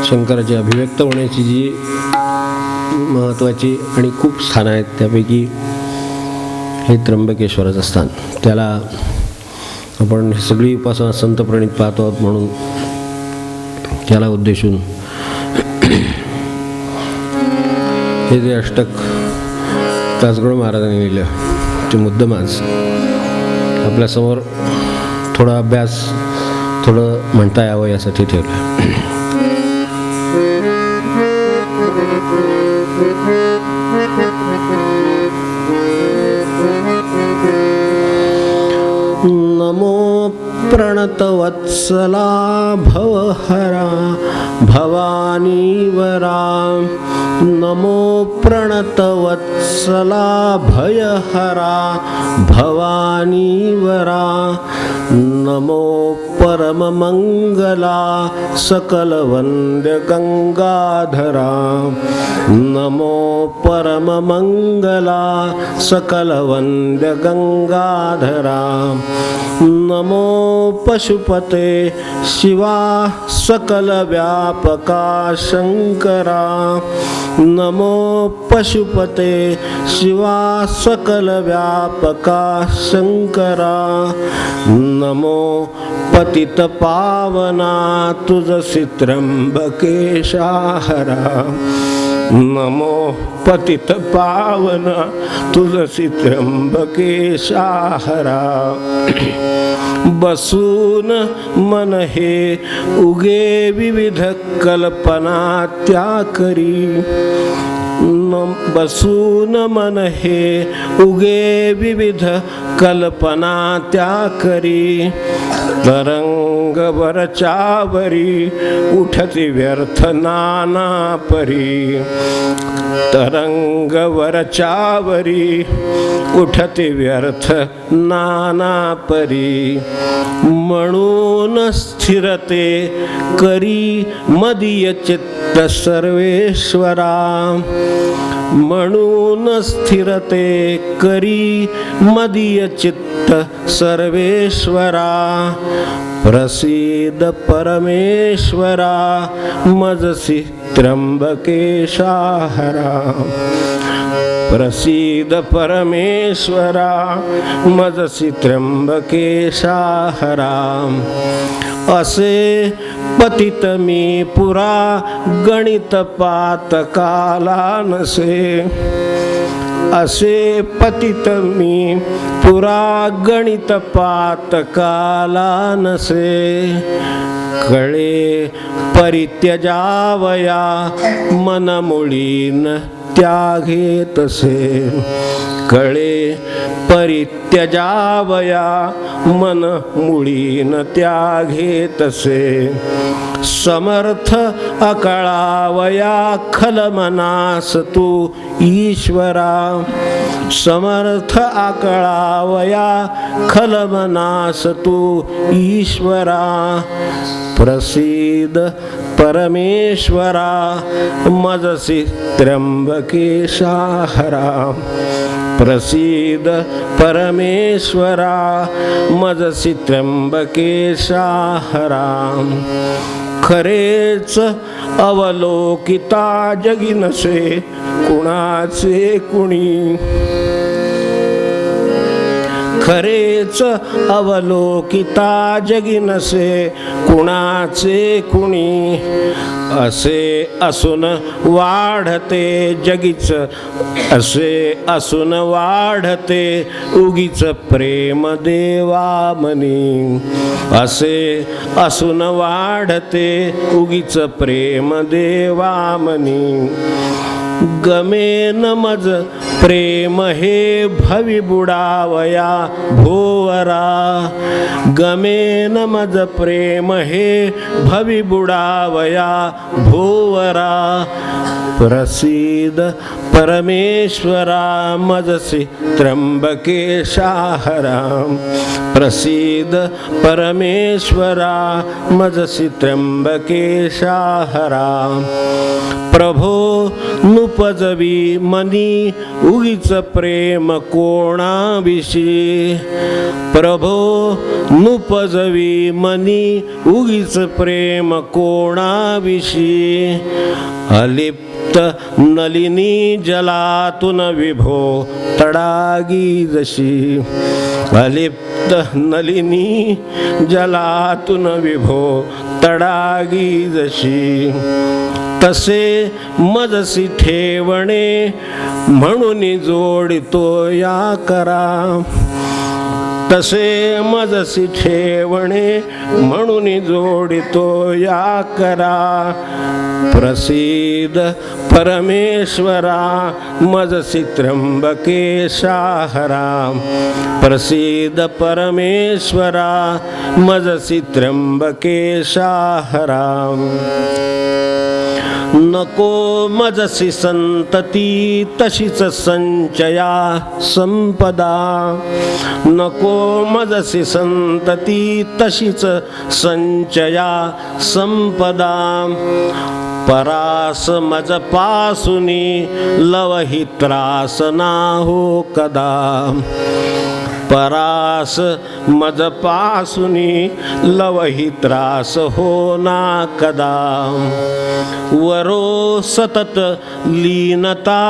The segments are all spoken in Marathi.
शंकराची अभिव्यक्त होण्याची जी महत्त्वाची आणि खूप स्थानं आहेत त्यापैकी हे त्र्यंबकेश्वराचं स्थान. त्याला आपण सगळी उपासना संत प्रणीत पाहतो आहोत म्हणून त्याला उद्देशून हे जे अष्टक तासगड महाराजांनी लिहिलं ते मुद्दाम आज आपल्यासमोर थोडा अभ्यास थोडं म्हणता यावं यासाठी ठेवलं. नमो प्रणतवत्सला भवहरा भवानी वरा. नमो प्रणतवत्सला भयहरा भवानी वरा. नमो परममंगला सकलवन्द्य गंगाधरा. नमो परममंगला सकलवन्द्य गंगाधरा. नमो पशुपते शिवा सकल व्यापका शंकरा. नमो पशुपते शिवा सकल व्यापका शंकरा. नमो पतित पावना तुझसी त्र्यंबकेशा हरा. नमो पतित पावना तुझसी त्र्यंबकेशा हरा. बसून मन हे उगे विविध कल्पना त्या करी. बसून मन हे उगे विविध कल्पना त्या करी. तरंग वरचावरी उठती व्यर्थ नाना परी. तरंग वरचावरी उठती व्यर्थ नाना परी. म्हणून स्थिरते करी मदीय चित्त सर्वेश्वरा. म्हणून स्थिरते करी मदीय चित्त सर्वेश्वरा. प्रसीद परमेश्वरा मजसी त्र्यंबकेशा हरा. प्रसीद परमेश्वरा मजसी त्र्यंबकेशा हरा. असे पतित मी पुरा गणित पातकाला नसे. असे पतित मी पुरा गणित पातकाला नसे. कळे परित्यजावया मनमुळीन त्यागे तसे. कळे परित्यजावया मन मुळीन त्यागे तसे. समर्थ अकळावया खलमनास तू ईश्वरा. समर्थ अकळावया खलमनास तू ईश्वरा. प्रसीद परमेश्वरा मजसी त्र्यंबकेशा हरा. प्रसीद परमेश्वरा मजसी त्र्यंबकेशा हरा. खरेच अवलोकिता जगी नसे कुणाचे कुणी. खरेच अवलोकिता जगी नसे कुणाचे कुणी. असे असून वाढते जगीच असे असून वाढते उगीच प्रेम देवामनी. असे असून वाढते उगीच प्रेम देवामनी. गमेन मज प्रेम हे भवी बुडावया भोवरा, गमेन मज प्रेम हे भवी बुडावया भोवरा, प्रसीद परमेश्वरा मजसी त्र्यंबकेशा हराम, प्रसीद परमेश्वरा मजसी त्र्यंबकेशा हराम, प्रभो नुपजवी मनी उगीच प्रेम कोणाविषयी, प्रभो नुपजवी मनी उगीच प्रेम कोणाविषयी, अलिप्त नलिनी जलातून विभो तडागी जशी, अलिप्त नलिनी जलातून विभो तडागी जशी, तसे मजसी ठेवणे म्हणून जोडितो या करा, तसे मजसी ठेवणे म्हणून जोडितो या करा, प्रसीद परमेश्वरा मजसी त्र्यंबकेशा हराम, प्रसीद परमेश्वरा मजसी त्र्यंबकेशा हराम, नको मजसी संतती तशीच संचया संपदा, नको मजसी संतती तशीच संचया संपदा, परास मज पासुनी लवही त्रास ना हो कदा, परास मज पासुनी लवही त्रास हो ना कदा, वरो सतत लीनता,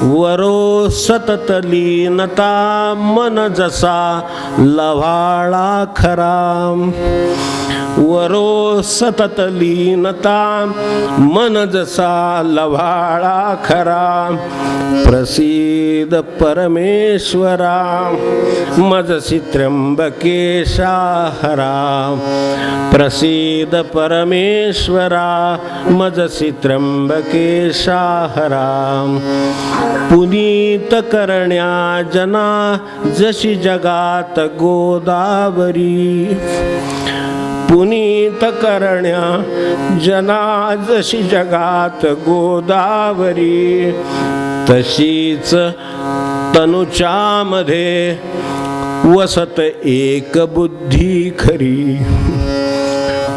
वरो सतत लीनता मन जसा लव्हाळा खरा, वरो सतत लीनता मन जसा लव्हाळा खरा, प्रसीद परमेश्वरा मजसी त्र्यंबकेशा हरा, प्रसीद परमेश्वरा मजसी त्र्यंबकेशा हरा, पुनीत करण्या जना जशी जगात गोदावरी, पुनीत करण्या जना जशी जगात गोदावरी, तशीच तनुच्यामध्ये वसत एक बुद्धी खरी,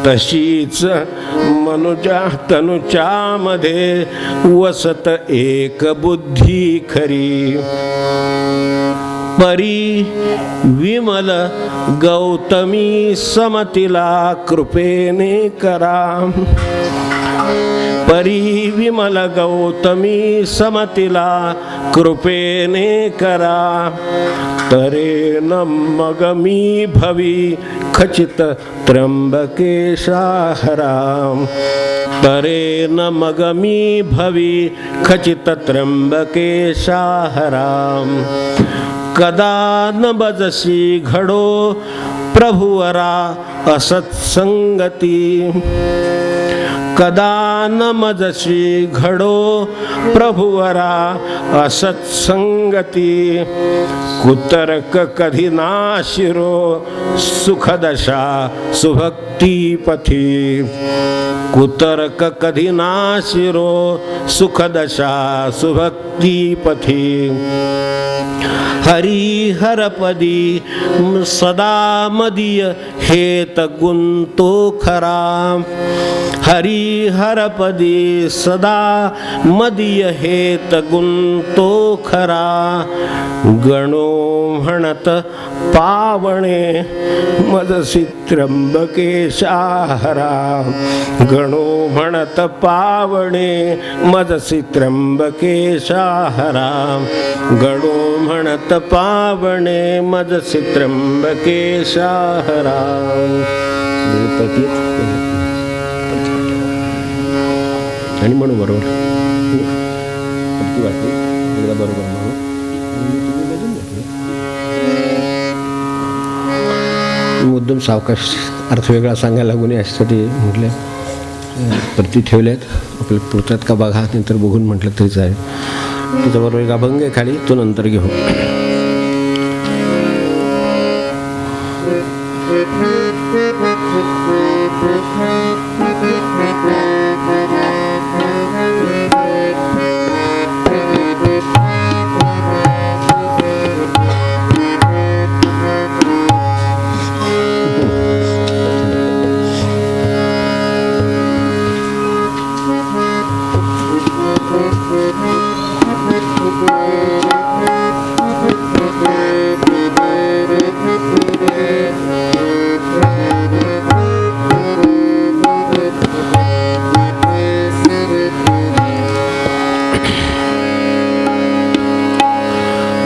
तशीच मनुजा तनुच्यामध्ये वसत एक बुद्धी खरी, परी विमल गौतमी समतिला कृपेने करा, परी विमल गौतमी समतिला कृपेने करा, तरेन मग मी भवी खचित त्र्यंबकेशा हराम, तरेन मग मी भवी खचित त्र्यंबकेशा हराम, कदा न बजसी घडो प्रभुवरा असत्संगती, कदा न मजसी घडो प्रभुवरा असत्संगती, कुतर्क कधी नाशिरो सुखदशा सुभक्ती पथी, कुतर्क कधी नाशिरो सुखदशा सुभक्ती पथी, हरिहरपदी सदा मदीय हेत गुंतो खरा, हरिहरपदी सदा मदीय हेत गुंतो खरा, गणो म्हणत पावणे मजसी त्र्यंबकेशा हरा, गणो म्हणत पावणे मजसी त्र्यंबकेशा हरा, गणो म्हणत पावणे मजसी त्र्यंबकेशा हरा. आणि म्हणू बरोबर बरोबर म्हणू मुद्दाम सावकाश अर्थ वेगळा सांगायला लागून यासाठी म्हटलं प्रती ठेवल्यात, आपल्या पुरतात का बघा, नंतर बघून म्हटलं तरीच आहे. त्याच्याबरोबर एक अभंग आहे खाली, तो नंतर घेऊ.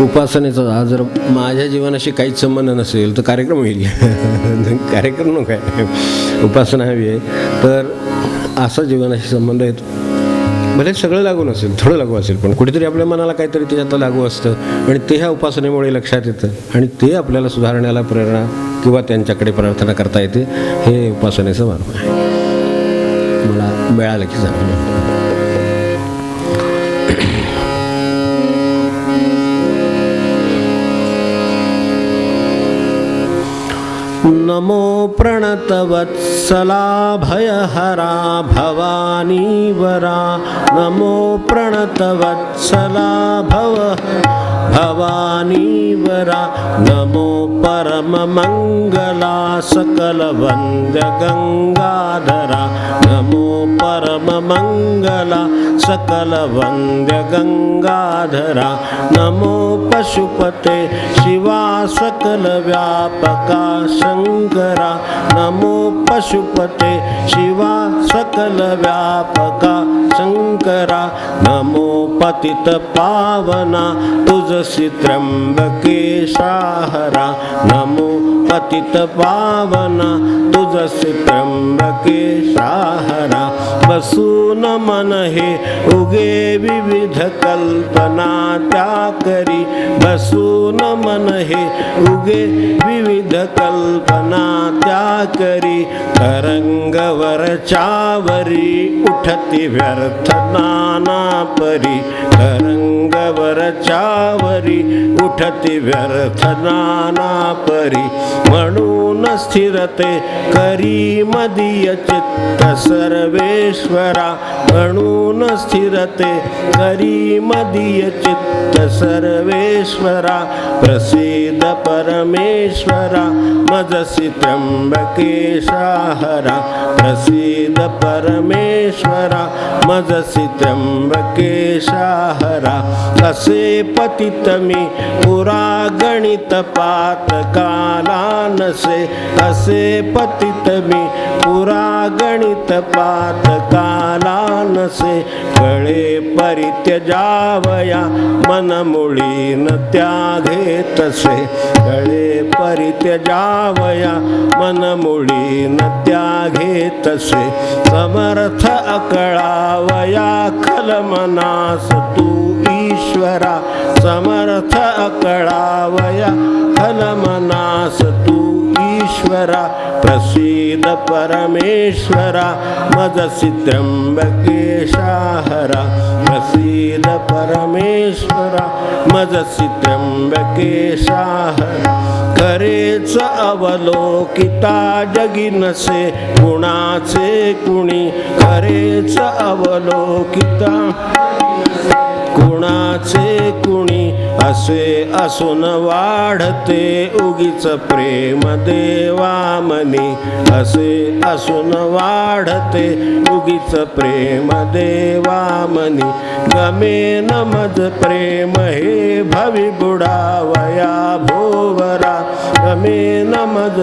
उपासनेचा हा जर माझ्या जीवनाशी काहीच संबंध नसेल तर कार्यक्रम होईल. कार्यक्रम नको आहे, उपासना हवी आहे. तर असा जीवनाशी संबंध आहे. भले सगळं लागू नसेल, थोडं लागू असेल, पण कुठेतरी आपल्या मनाला काहीतरी त्याच्यात लागू असतं आणि ते ह्या उपासनेमुळे लक्षात येतं आणि ते आपल्याला सुधारण्याला प्रेरणा किंवा त्यांच्याकडे प्रार्थना करता येते. हे उपासनेचं मार्ग आहे. मला मिळालं की जाणवलं. नमो प्रणतवत्सला भयहरा भवानी वरा. नमो प्रणतवत्सला भवानी वरा. नमो परममंगला सकलवन्द्य गंगाधरा. नमो परममंगला सकलवन्द्य गंगाधरा. नमो पशुपते शिवा सकल व्यापका शंकरा. नमो पशुपते शिवा सकल व्यापका शंकरा. नमो पतित पावना तुझसी त्र्यंबकेशा हरा. नमो पतित पावना तुझसी त्र्यंबकेशा हरा. बसून मन हे उगे विविध कल्पना त्या करी. बसून मन हे उगे विविध कल्पना त्या करी. तरंगवरच्यावरी उठती व्यर्थ नाना परी. तरंगवरच्यावरी उठती व्यर्थ नाना परी. म्हणून स्थिरते करी मदीय चित्त सर्वेश्वरा. म्हणून स्थिरते करी मदीय चित्त सर्वेश्वरा. प्रसीद परमेश्वरा मजसी त्र्यंबकेशा हरा. प्रसीद परमेश्वरा मजसी त्र्यंबकेशा हरा. असे पतित मी पुरा गणित पातकाला नसे. असे पतित मी पुरा गणित पातकाला नसे. कळे परित्यजावया मनमुळी न त्यागे तसे. कळे परित्यजावया मनमुळी न त्यागे तसे. समर्थ अकळावया खलमनास तू ईश्वरा. समर्थ अकळावया खलमनास तू ईश्वरा. प्रसीद परमेश्वरा मजसी त्र्यंबकेशा हरा. प्रसीद परमेश्वरा मजसी त्र्यंबकेशा हरा. करेच अवलोकिता जगी नसे कुणाचे कुणी. करेच अवलोकिता कुणाचे कुणी. असे असून वाढते उगीच प्रेम देवामनी. असे असून वाढते उगीच प्रेम देवामनी. गमे न मज प्रेम हे भवी बुडावया भोवरा. गमे न मज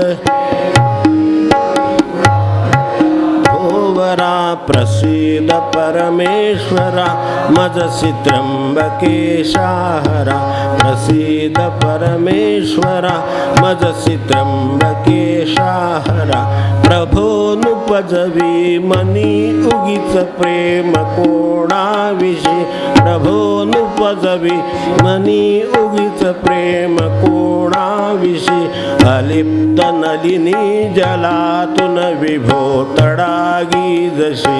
भोवरा. प्रसीद परमेश्वरा मजसी त्र्यंबकेशा हरा. प्रसीद परमेश्वरा मजसी त्र्यंबकेशा हरा. प्रभो नुपजवी मनी उगीच प्रेम कोणाविषयी. प्रभो नुपजवी मनी उगीच प्रेम कोणाविषयी. अलिप्त नलिनी जलातून विभो तडागी जशी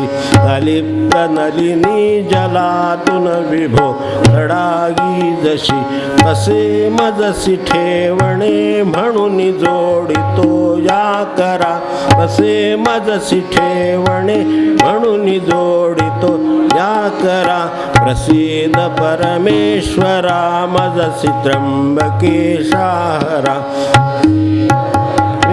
अलिप्त नलिनी जलातून विभो तडागी जशी तसे मजसी ठेवणे म्हणून जोडितो या करा तसे मजसी ठेवणे म्हणून जोडितो या करा प्रसिद्ध परमेश्वरा मजसी त्र्यंबकेशा हरा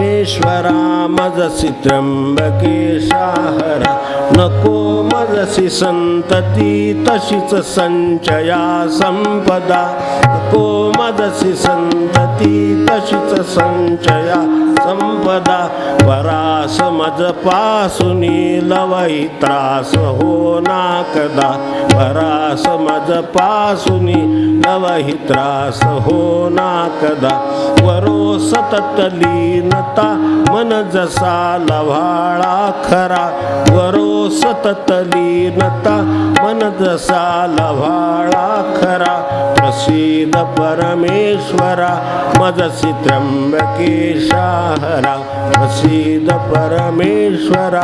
ईश्वरा मजसी त्र्यंबकेशा हरा नको मजसी संतती तशीच संचया संपदा नको मजसी संतती तशीच संचया संपदा परास मज पासुनी लवही त्रास हो ना कदा परास मज पासुनी लवही त्रास हो ना कदा वरो सतत लीनता मन जसा लव्हाळा खरा वरो सतत लीनता मन जसा लव्हाळा खरा प्रसिद्ध परमेश्वरा मजसी त्र्यंबकेशा हरा प्रसिद्ध परमेश्वरा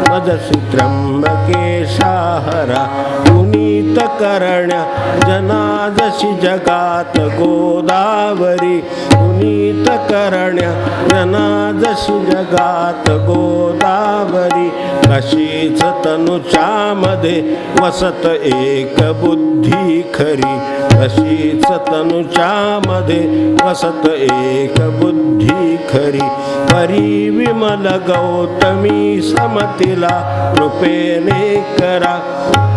मजसी त्र्यंबकेशा हरा पुनीत करण्या जना जशी जगात गोदावरी पुनीत करण्या जना जशी जगात गोदावरी कशीच तनुच्या मध्ये वसत एक बुद्धी खरी कशीच तनुच्या मध्ये वसत एक बुद्धी खरी परी विमल गौतमी समतीला कृपेने करा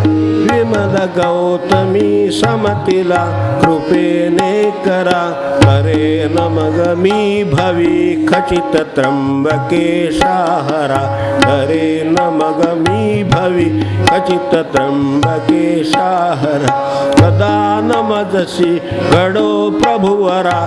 विमल गौतमी समतीला कृपेने करा हरे नमग मी भवी खचित त्र्यंबकेशा हरा हरे नमग मी भवी खचित त्र्यंबकेशा हरा कदा नमजसी घडो प्रभुवरा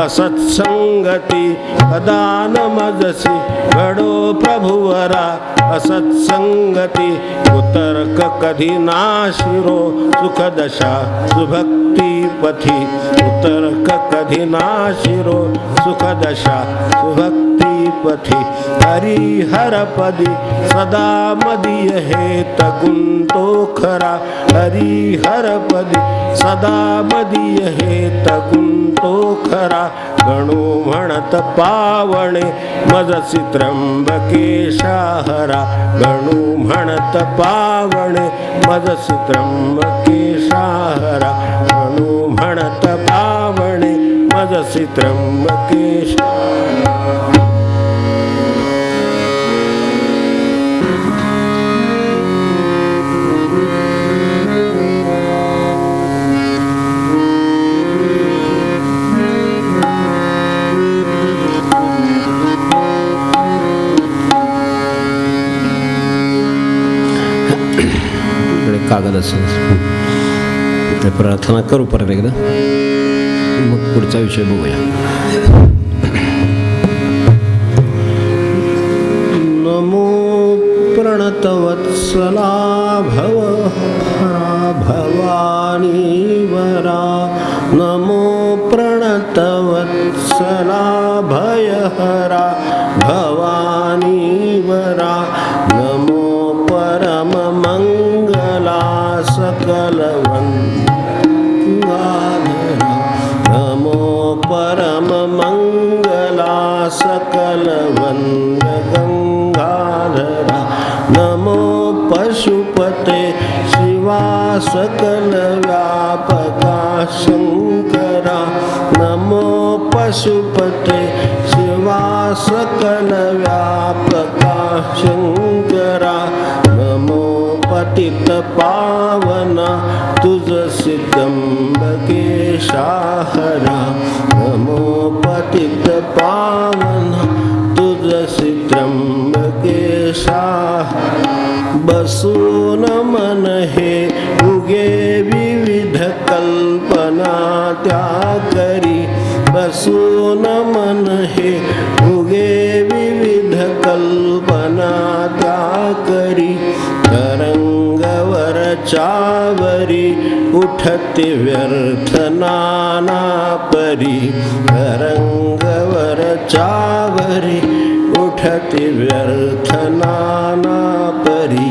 असत्संगती कदा नमजसी घडो प्रभुवरा असत्संगती कुतर्क कधी नाशिरो सुखदशा सुभक्ती पथी उतर्क कधी नाशिरो सुखदशा सुभक्ती पथी हरिहरपदी सदा मदीय हेत गुंतो खरा हरिहरपदी सदा मदीय हेत गुंतो खरा गणू म्हणत पावणे मजसी त्र्यंबकेशा हरा गणू म्हणत पावणे मजसी त्र्यंबकेशा हरा गणू म्हणत पावणे मजसी त्र्यंबकेशा कागद असेल ते प्रार्थना करू परत एकदा मग पुढचा विषय बघूया. नमो प्रणतवत्सला भवहरा भवानी वरा नमो प्रणतवत्सला भयहरा भवानी वरा नमो परममंगला सकलवंदना नमो परममंगला सकलवंद गंगाधरा नमो पशुपते शिवा सकल व्यापका शंकरा नमो पशुपते शिवा सकल व्यापका शंकरा नमो पतित पावना तुझसी त्र्यंबकेशा हरा नमो पतित पावना तुझसी त्र्यंबकेशा बसून मन हे उगे विविध कल्पना त्या करी बसून मन हे उगे विविध कल्पना त्या करी तरंगवर चावरी उठते व्यर्थ नाना परी तरंगवर चावरी उठती व्यर्थ नाना परी,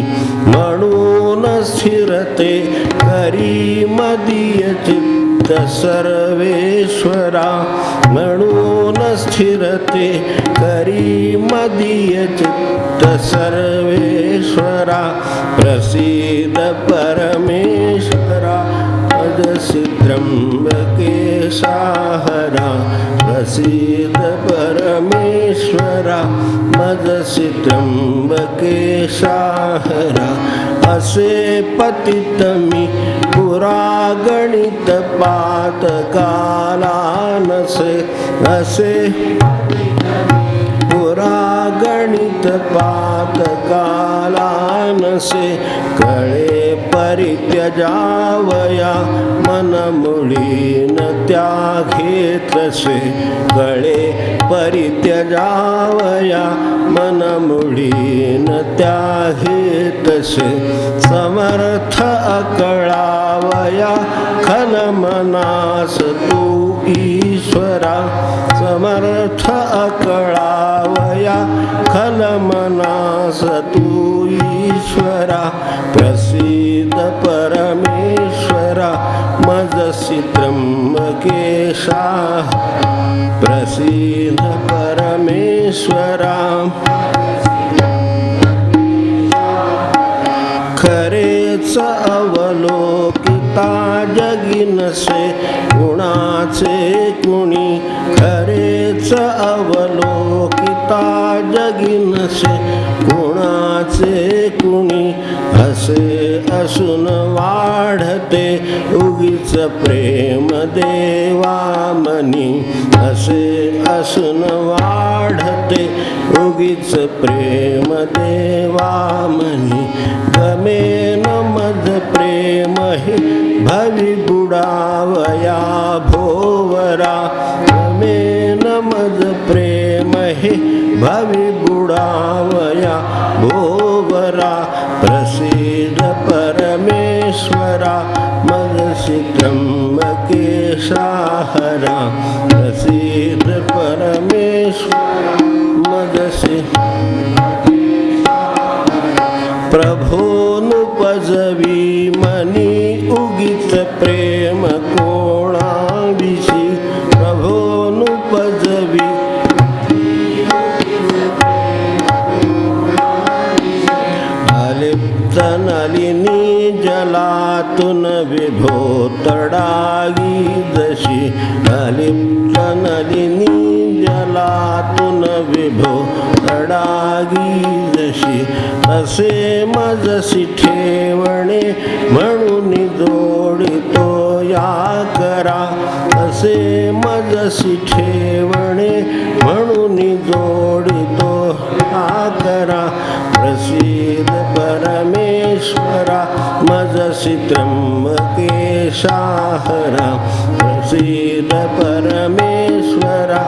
म्हणून स्थिरते करी मदीय चित्त सर्वेश्वरा, म्हणून स्थिरते करी मदीय चित्त सर्वेश्वरा, प्रसीद परमेश्वरा मजसी त्र्यंबकेशा हरा, प्रसीद परमेश्वरा मजसी त्र्यंबकेशा हरा, असे पतित मी पुरागणित पातकाला नसे, असे पुरागणित पातकाला नसे, कळे परित्यजावया मनमुळी न त्यागे तसे, कळे परित्यजावया मनमुळी न त्यागे तसे, समर्थ अकळावया खल मनास तू ईश्वरा, समर्थ अकळावया खल मनास तू ईश्वरा, प्रसीद परमेश्वरा मजसी त्र्यंबकेशा, प्रसीद परमेश्वरा, खरेच अवलोकिता जगी नसे कुणाचे कुणी, खरेच अवलोकिता जगी नसे कुणाचे कुणी, असे असून वाढते उगीच प्रेम देवा मनी, असे असून वाढते उगीच प्रेम देवा मनी, गमेन मज प्रेम हि भवि बुडावया भोवरा, गमेन मज प्रेम हि भवि बुडावया भोवरा, प्रसीद परमेश्वरा मजसी त्र्यंबकेशा हरा, प्रसीद परमेश्वरा मजसी प्रभोनुपजवी मनी उगीच प्रेम कोणाविषयी, प्रभोनुपजवी अलिप्त नलिनी जलातून विभो तडागी जशी, अलिप्त नलिनी जलातून विभो तडागी जशी, असे मजसी ठेवणे म्हणून जोडितो या करा, असे मजसी ठेवणे म्हणून जोडितो या करा, प्रसीद परमेश्वरा मजसी त्र्यंबकेशा हरा, प्रसीद परमेश्वरा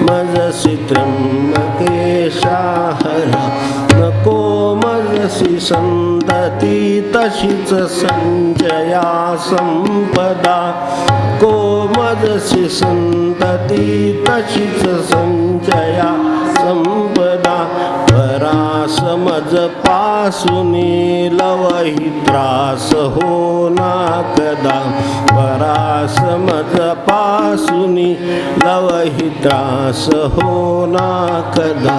मजसी त्र्यंबकेशा हरा, नको मजसी संतती तशीच संचया संपदा, को मजसी संतती तशीच संचया संपदा, परास मज पासुनी लवही त्रास होना कदा, परास मज पासुनी लवही त्रास होना कदा,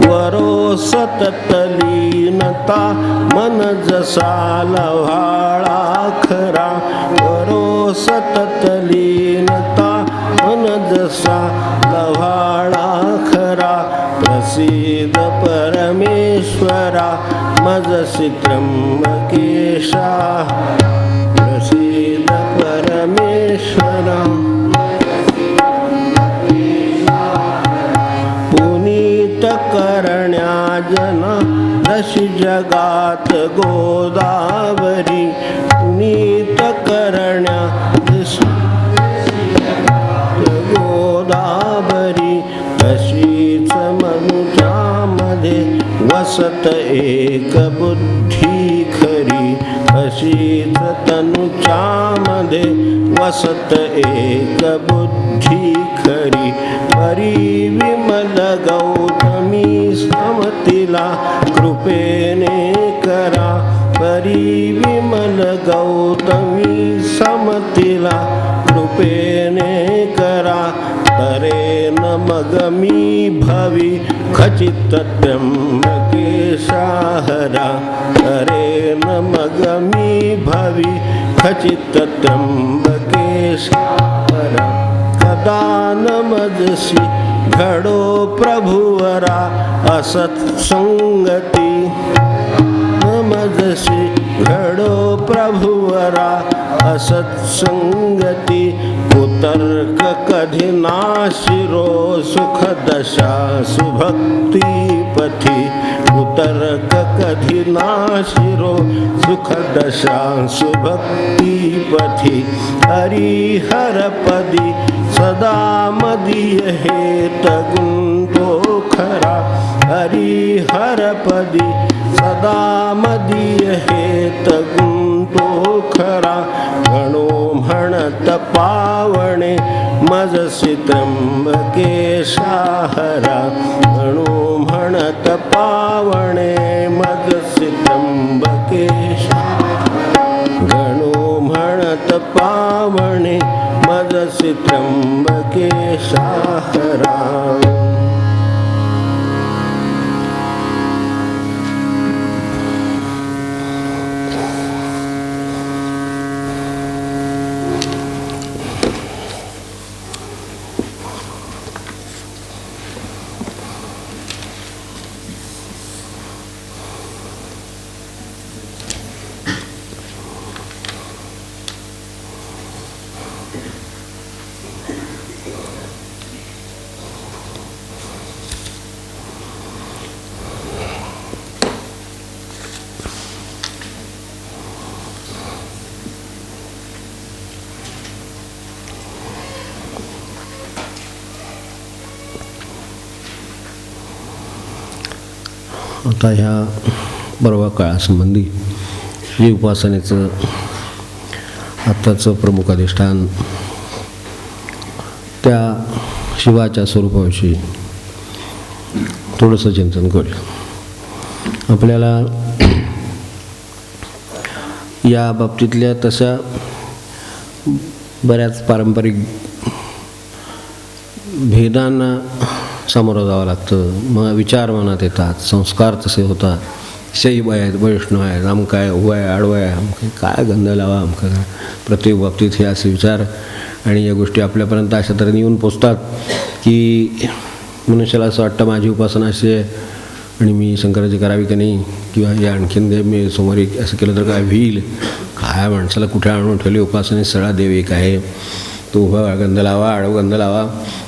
वरो सतत लीनता मन जसा लव्हाळा खरा, वरो सतत लीनता मन जसा लव्हाळा खरा, प्रसीद परमेश्वरा मजसी त्र्यंबकेशा, प्रसीद परमेश्वरा पुनीत करण्या जना जशी जगात गोदावरी, पुनीत करण्या गोदावरी, तशीच मनुजामध्ये वसत एक बुद्धी खरी, तशीच तनुच्यामध्ये वसत एक बुद्धी खरी परी विमल गौतमी समतीला कृपेने करा परी विमल गौतमी समतीला कृपेने करा तरेन मग मी भवी खचित त्र्यंबकेशा हरा तरेन मग मी भवी खचित त्र्यंबकेशा हरा कदा नमजसी घडो प्रभुवरा असत्संगती नमजसी घडो प्रभुवरा असत्संगती कुतर्क कधी नाशिरो सुखदशा सुभक्तिपथी कुतर्क कधी नाशिरो सुखदशा सुभक्तिपथी हरिहरपदी सदा मदीय हेत गुंतो खरा हरिहरपदी सदा मदीय हेत गुंतो खरा गणो म्हणत पावणे मजसी त्र्यंबकेशा हरा गणो म्हणत पावणे मजसी त्र्यंबकेशा गणो म्हणत पावणे मजसी त्र्यंबकेशा हरा. आता ह्या परवा काळासंबंधी जे उपासनेचं आत्ताचं प्रमुख अधिष्ठान त्या शिवाच्या स्वरूपाविषयी थोडंसं चिंतन करूया. आपल्याला या बाबतीतल्या तशा बऱ्याच पारंपरिक भेदांना सामोरं जावं लागतं. मग विचार मनात येतात, संस्कार तसे होतात. शैव आहेत, वैष्णव आहेत, अमकं आहे, उभं आहे, आडवं आहे, अमकं काय गंध लावा अमकं काय. प्रत्येक बाबतीत हे असे विचार आणि या गोष्टी आपल्यापर्यंत अशा तऱ्हेने येऊन पोचतात की मनुष्याला असं वाटतं माझी उपासना अशी आहे आणि मी शंकराची करावी की नाही, किंवा हे आणखीन मी सोमवारी असं केलं तर काय होईल. काय माणसाला कुठे आणून ठेवले उपासने सगळा देव एक आहे. तो उभा गंध लावा, आडवं गंध लावा.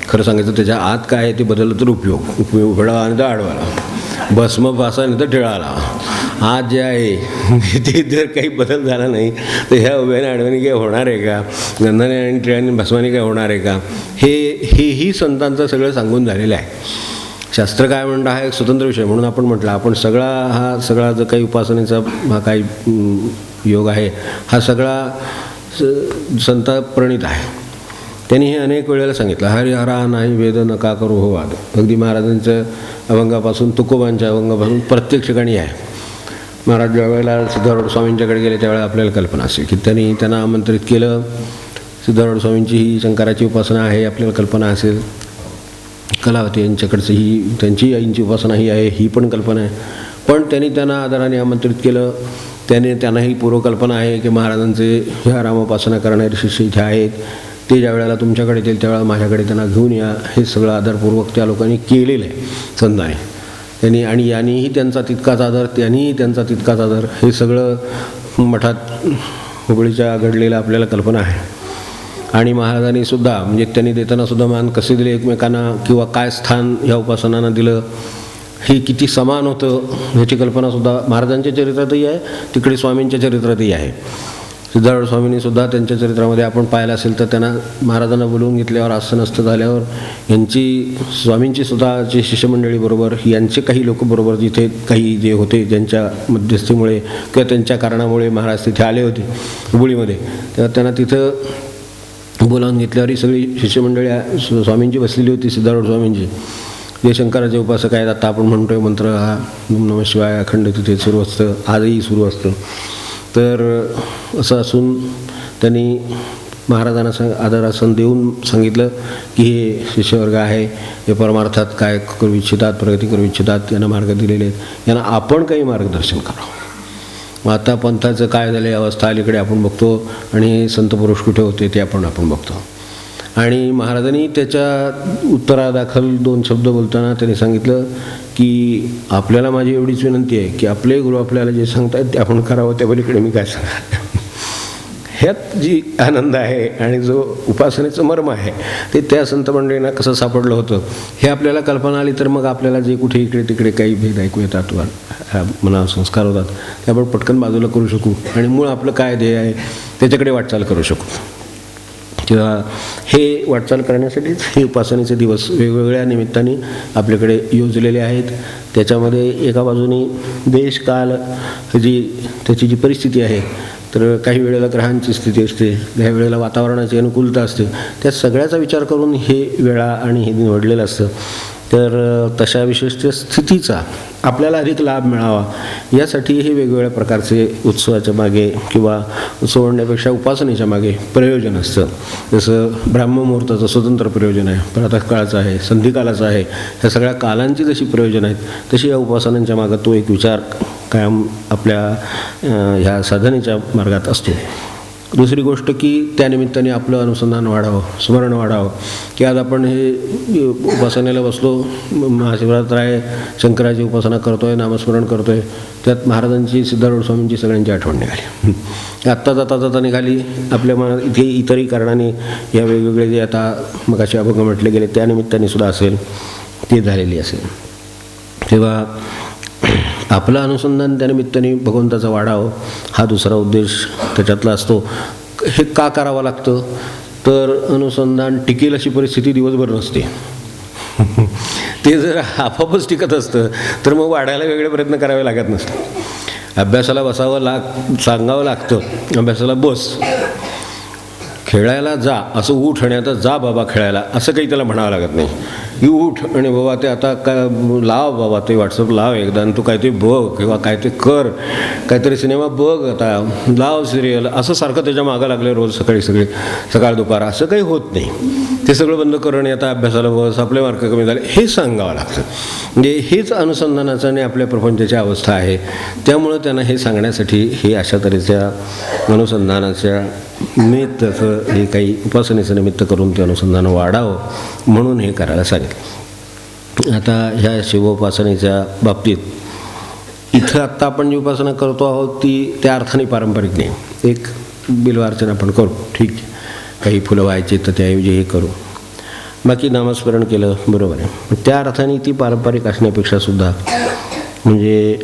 खरं सांगायचं त्याच्या आत काय आहे ते बदललं तर उपयोग उघडावा आणि तर आडवाला, भस्म फासा नाही तर टिळाला. आज जे आहे ते जर काही बदल झाला नाही तर ह्या उभ्याने आडव्याने काय होणार आहे का, गंधाने आणि टिळाने भस्माने काय होणार आहे का, हेही संतांचं सगळं सांगून झालेलं आहे. शास्त्र काय म्हणतं हा एक स्वतंत्र विषय. म्हणून आपण म्हटलं आपण सगळा जो काही उपासनेचा हा काही योग आहे हा सगळा संतप्रणीत आहे. त्यांनी हे अनेक वेळेला सांगितलं. हरिहरा नाही वेद नका करू हो वाद. अगदी महाराजांच्या अभंगापासून तुकोबांच्या अभंगापासून प्रत्येक ठिकाणी आहे. महाराज ज्या वेळेला सिद्धारूढ स्वामींच्याकडे गेले त्यावेळेला आपल्याला कल्पना असेल की त्यांना आमंत्रित केलं. सिद्धारूढ स्वामींची ही शंकराची उपासना आहे आपल्याला कल्पना असेल. कलावती यांच्याकडचं ही त्यांची आईंची उपासना ही आहे ही पण कल्पना आहे. पण त्यांना आदराने आमंत्रित केलं. त्यांनाही पूर्वकल्पना आहे की महाराजांचे ह्या रामोपासना करणारे शिष्य इथे आहेत. ते ज्या वेळेला तुमच्याकडे येतील त्यावेळेला माझ्याकडे त्यांना घेऊन या. हे सगळं आदरपूर्वक त्या लोकांनी केलेलं आहे संतांनी. आणि यांनीही त्यांचा तितकाच आदर हे सगळं मठात हुबळीच्या घडलेलं आपल्याला कल्पना आहे. आणि महाराजांनी सुद्धा म्हणजे त्यांनी देताना सुद्धा मान कसे दिले एकमेकांना किंवा काय स्थान ह्या उपासनांना दिलं हे किती समान होतं ह्याची कल्पनासुद्धा महाराजांच्या चरित्रातही आहे, तिकडे स्वामींच्या चरित्रातही आहे. सिद्धारूढ स्वामींनी सुद्धा त्यांच्या चरित्रामध्ये आपण पाहिलं असेल तर त्यांना महाराजांना बोलवून घेतल्यावर आसनस्थ झाल्यावर यांची स्वामींची स्वतःची शिष्यमंडळी बरोबर यांचे काही लोक बरोबर जिथे काही जे होते ज्यांच्या मध्यस्थीमुळे किंवा त्यांच्या कारणामुळे महाराज तिथे आले होते हुबळीमध्ये, तेव्हा त्यांना तिथं बोलावून घेतल्यावर ही सगळी शिष्यमंडळी स्वामींची बसलेली होती, सिद्धारूढ स्वामींची. जे शंकराचे उपासक आहेत, आता आपण म्हणतोय मंत्र हा नमः शिवाय अखंड तिथे सुरू असतं, आजही सुरू असतं. तर असं असून त्यांनी महाराजांना आदरासन देऊन सांगितलं की हे शिष्यवर्ग आहे, हे परमार्थात काय करू इच्छितात, प्रगती करू इच्छितात, यांना मार्ग दिलेले आहेत, यांना आपण काही मार्गदर्शन करावं. मग आता पंथाचं काय झालं अवस्था अलीकडे आपण बघतो आणि संत पुरुष कुठे होते ते आपण बघतो. आणि महाराजांनी त्याच्या उत्तरादाखल 2 शब्द बोलताना त्यांनी सांगितलं की आपल्याला माझी एवढीच विनंती आहे की आपले गुरु आपल्याला जे सांगतायत ते आपण करावं, त्या पलीकडे मी काय सांगा. ह्यात जी आनंद आहे आणि जो उपासनेचं मर्म आहे ते त्या संत मंडळींना कसं सापडलं होतं हे आपल्याला कल्पना आली तर मग आपल्याला जे कुठे इकडे तिकडे काही भेद ऐकू येतात, मनावर संस्कार होतात, ते आपण पटकन बाजूला करू शकू आणि मूळ आपलं काय ध्येय आहे त्याच्याकडे वाटचाल करू शकू. तेव्हा हे वाटचाल करण्यासाठीच हे उपासनेचे दिवस वेगवेगळ्या निमित्ताने आपल्याकडे योजलेले आहेत. त्याच्यामध्ये एका बाजूने देश काल त्याची जी परिस्थिती आहे, तर काही वेळेला ग्रहांची स्थिती असते, काही वेळेला वातावरणाची अनुकूलता असते, त्या सगळ्याचा विचार करून हे वेळा आणि हे निवडलेलं असतं. तर तशा विशिष्ट स्थितीचा आपल्याला अधिक लाभ मिळावा यासाठी हे वेगवेगळ्या प्रकारचे उत्सवाच्या मागे किंवा उत्सव म्हणण्यापेक्षा उपासनेच्या मागे प्रयोजन असतं. जसं ब्राह्ममुहूर्ताचं स्वतंत्र प्रयोजन आहे, प्रातःकाळाचं आहे, संधिकालाचं आहे, ह्या सगळ्या कालांची जशी प्रयोजन आहेत तशी या उपासनांच्या मागं तो एक विचार कायम आपल्या ह्या साधनेच्या मार्गात असतो. दुसरी गोष्ट की त्यानिमित्ताने आपलं अनुसंधान वाढावं, स्मरण वाढावं की आज आपण हे उपासनेला बसलो, महाशिवरात्र आहे, शंकराची उपासना करतो आहे, नामस्मरण करतो आहे, त्यात महाराजांची, सिद्धारूढ स्वामींची सगळ्यांची आठवण निघाली. आत्ता जाता निघाली आपल्या मनात. इथे इतरही कारणाने या वेगवेगळे जे आता मगाशी अभंग म्हटले गेले त्यानिमित्ताने सुद्धा असेल, ते झालेली असेल. तेव्हा आपलं अनुसंधान त्यानिमित्ताने भगवंताचा वाढावं हा दुसरा उद्देश त्याच्यातला असतो. हे का करावं लागतं तर अनुसंधान टिकेल अशी परिस्थिती दिवसभर नसते. ते जर आपोआपच टिकत असतं तर मग वाढायला वेगळे प्रयत्न करावे लागत नसते. अभ्यासाला बसावं सांगावं लागतं, अभ्यासाला बस, खेळायला जा, असं उठ आणि आता जा बाबा खेळायला असं काही त्याला म्हणावं लागत नाही. की उठ आणि बाबा ते आता काय लाव, बाबा ते व्हॉट्सअप लाव एकदा आणि तू काय ते बघ किंवा काय ते कर, काहीतरी सिनेमा बघ, आता लाव सिरियल, असं सारखं त्याच्या मागं लागलं रोज सकाळ दुपार असं काही होत नाही. ते सगळं बंद कर आणि आता अभ्यासाला बस, आपले मार्क कमी झाले हे सांगावं लागतं. म्हणजे हेच अनुसंधानाचं आणि आपल्या प्रपंचाची अवस्था आहे. त्यामुळं त्यांना हे सांगण्यासाठी हे अशा तऱ्हेच्या अनुसंधानाच्या निमित्ताचं हे काही उपासनेचं निमित्त करून ते अनुसंधान वाढावं म्हणून हे करायला सांगितलं. आता ह्या शिवोपासनेच्या बाबतीत इथं आत्ता आपण जी उपासना करतो आहोत ती त्या अर्थाने पारंपरिक नाही. एक बिल्वार्चन आपण करू, ठीक आहे, काही फुलं व्हायची तर त्याऐवजी हे करू, बाकी नामस्मरण केलं, बरोबर आहे. त्या अर्थाने ती पारंपरिक असण्यापेक्षा सुद्धा म्हणजे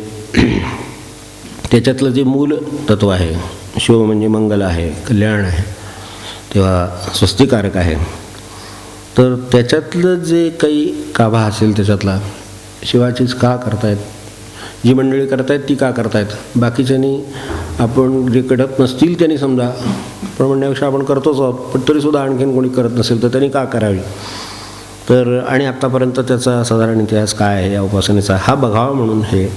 त्याच्यातलं जे मूल तत्व आहे, शिव म्हणजे मंगल आहे, कल्याण आहे, तेव्हा स्वस्तिकारक आहे, तर त्याच्यातलं जे काही गाभा असेल त्याच्यातला शिवाचीच का करतायत, जी मंडळी करतायत ती का करतायत, बाकीच्यांनी आपण जे करत नसतील त्यांनी समजा, पण म्हणण्यापेक्षा आपण करतोच आहोत, पण तरीसुद्धा आणखीन कोणी करत नसेल तर त्यांनी का करावी. तर आणि आत्तापर्यंत त्याचा साधारण इतिहास काय आहे या उपासनेचा हा बघावा म्हणून हे